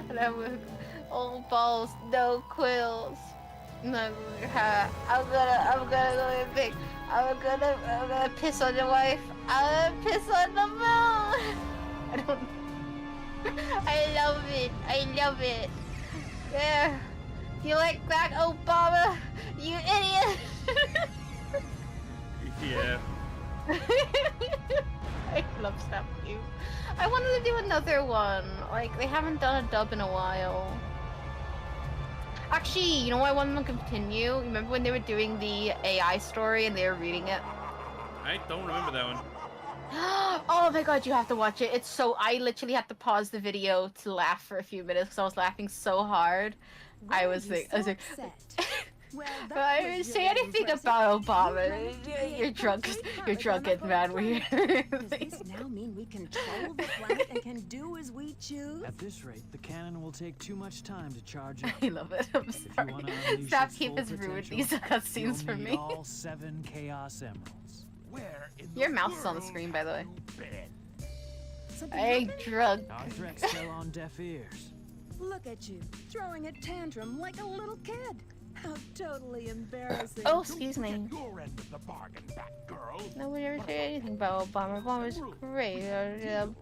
And I'm with old balls, no quills. No, I'm gonna go big. I'm gonna piss on your wife. I'm gonna piss on the moon. I don't. I love it. I love it. Yeah. You like that, Obama? You idiot.
yeah.
I love Snap You. I wanted to do another one. Like, they haven't done a dub in a while. Actually, you know what I want them to continue? Remember when they were doing the AI story and they were reading it?
I don't remember that one.
Oh my god, you have to watch it. It's so... I literally had to pause the video to laugh for a few minutes because I was laughing so hard. I was like...
Well,
But I didn't say anything about Obama. You're drunk. You're drunken, man.
Does this now mean we control the planet and can do as we choose?
At this rate, the cannon will take too much time to charge up.
I love it. I'm
If you
sorry.
want to unleash
Stop
its
keep
full
has ruined
potential,
these cutscenes for
you'll need
me.
all 7 Chaos Emeralds.
Where in
Your
the
mouse is on the
world
screen, by the way.
have you been?
Something
I ain't
happened?
drunk.
Our threats fell on deaf ears.
Look at you, throwing a tantrum like a little kid. How totally embarrassing.
Oh, excuse me.
Get your end of the bargain, Batgirl.
No one ever said anything about Obama. Obama's great.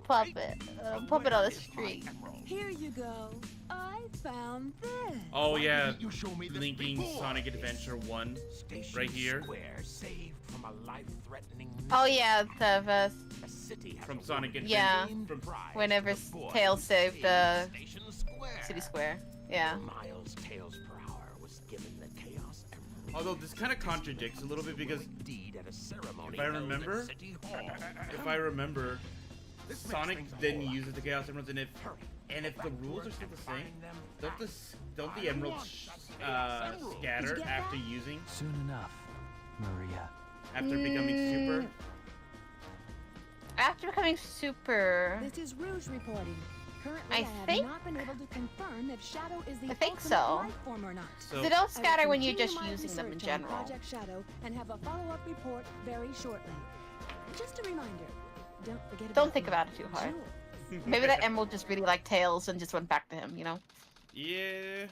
Puppet. Puppet on the street.
Here you go. I found this.
Oh yeah,
Didn't you show me this
linking
before?
Sonic Adventure 1
Station
right here
Square saved from a life-threatening
Oh yeah, the
A city has
from
a
Sonic Adventure.
Yeah.
From,
whenever
The boy
Tails saved
Station Square.
City Square. Yeah.
Miles Tails per hour was given the Chaos Emerald.
although this kind of contradicts a little bit because
Indeed, at a ceremony
if I
held at
remember-
City Hall. This makes
Sonic
things
didn't
more
use the Chaos Emeralds, and
Hurry.
if the rules are still the same,
Find them
don't the emeralds scatter
get
after
that?
using
Soon enough, Maria.
after becoming super?
After becoming super.
This is Rouge reporting. Currently,
I
I have
think-
not been able to confirm if Shadow is the
I think
ultimate
so.
life form or not.
So
They don't
I will
scatter when you're
continue
just
my
using them in
research on
general.
Project Shadow and have a follow-up report very shortly. Just a reminder, don't forget
Don't think about it too hard.
Jewel.
Maybe that emerald just really liked Tails and just went back to him, you know?
yeah.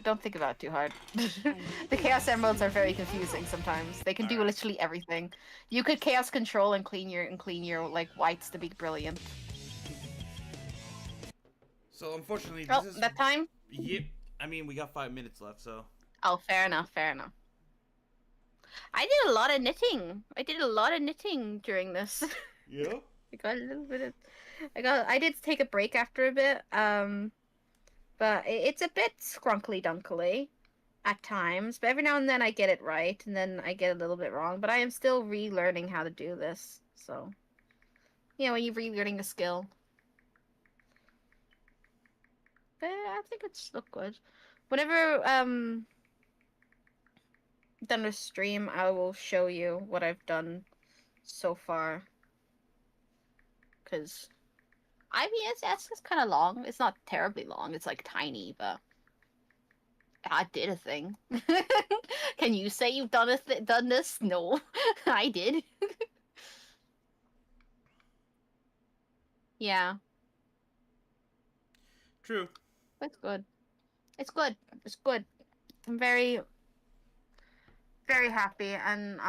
Don't think about it too hard. The Chaos Emeralds are very confusing sometimes. They can do literally everything. You could Chaos Control and clean your like whites to be brilliant.
So unfortunately,
Oh,
this is
that time?
yep. I mean, we got 5 minutes left, so
Oh, fair enough, fair enough. I did a lot of knitting. I did a lot of knitting during this.
yeah.
I got a little bit of... I did take a break after a bit, but it's a bit scrunkly dunkly at times, but every now and then I get it right, and then I get a little bit wrong, but I am still relearning how to do this, so... You know, when you're relearning a skill. But I think it's look good. Whenever, done a stream, I will show you what I've done so far. Because, I mean, it's kind of long. It's not terribly long. It's like tiny, but I did a thing. Can you say you've done done this? No, I did. Yeah,
True.
it's good. It's good. It's good. I'm very, very happy, and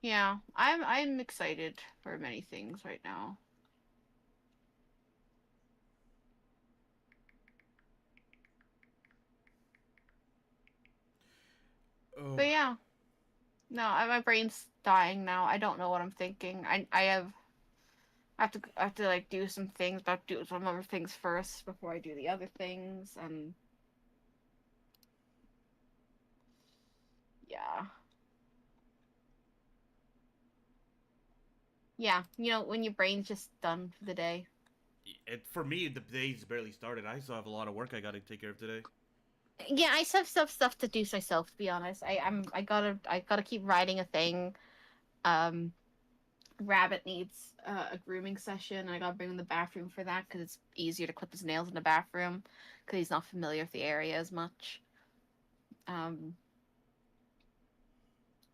yeah, I'm excited for many things right now.
Oh.
But yeah, no, my brain's dying now. I don't know what I'm thinking. I have to like do some things, but do some other things first before I do the other things, and yeah. Yeah, you know, when your brain's just done for the day.
For me, the day's barely started. I still have a lot of work I gotta take care of today.
Yeah, I still have stuff to do myself. To be honest, I gotta keep writing a thing. Um, Rabbit needs a grooming session, and I gotta bring him to the bathroom for that because it's easier to clip his nails in the bathroom because he's not familiar with the area as much. Um,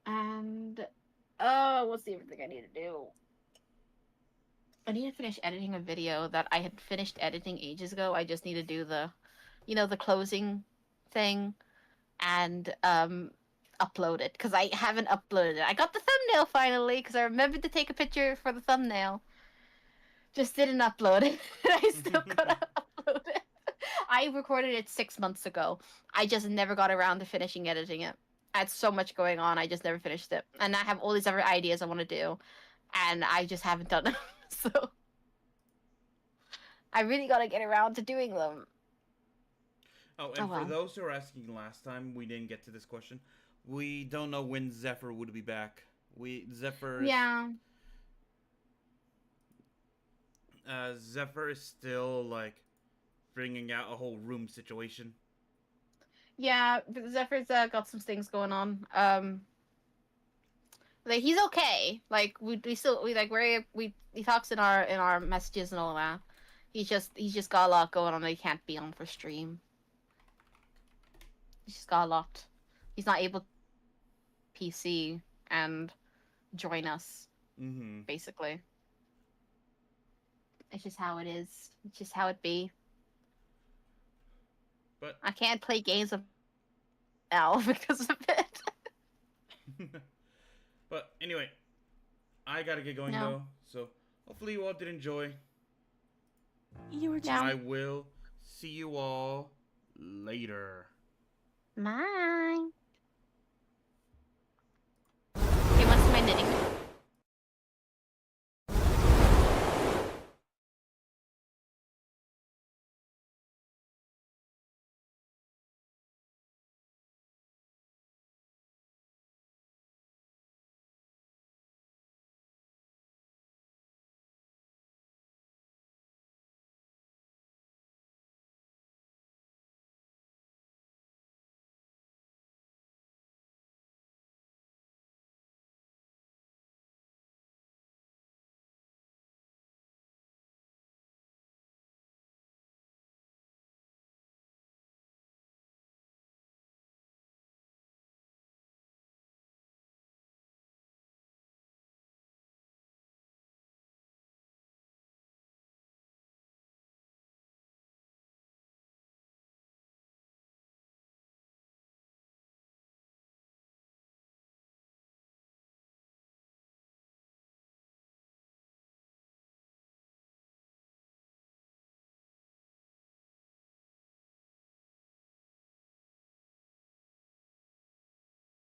and what's the other thing I need to do? I need to finish editing a video that I had finished editing ages ago. I just need to do the closing thing and upload it because I haven't uploaded it. I got the thumbnail finally because I remembered to take a picture for the thumbnail. Just didn't upload it. I still gotta upload it. I recorded it 6 months ago. I just never got around to finishing editing it. I had so much going on, I just never finished it. And I have all these other ideas I want to do, and I just haven't done them. So I really gotta get around to doing them.
Oh,
Oh
and for
well.
those who were asking last time, we didn't get to this question. We don't know when Zephyr would be back.
Yeah.
Zephyr is still like bringing out a whole room situation.
Yeah, but Zephyr's got some things going on. Like he's okay. Like we still we like we he talks in our messages and all that. He's just got a lot going on that he can't be on for stream. He's just got a lot. He's not able to PC and join us
Mm-hmm.
basically. It's just how it is. It's just how it be.
But
I can't play games of now because of it.
but anyway, I gotta get going
No.
though. So hopefully you all did enjoy.
You were just
Yeah.
I will see you all later.
Bye.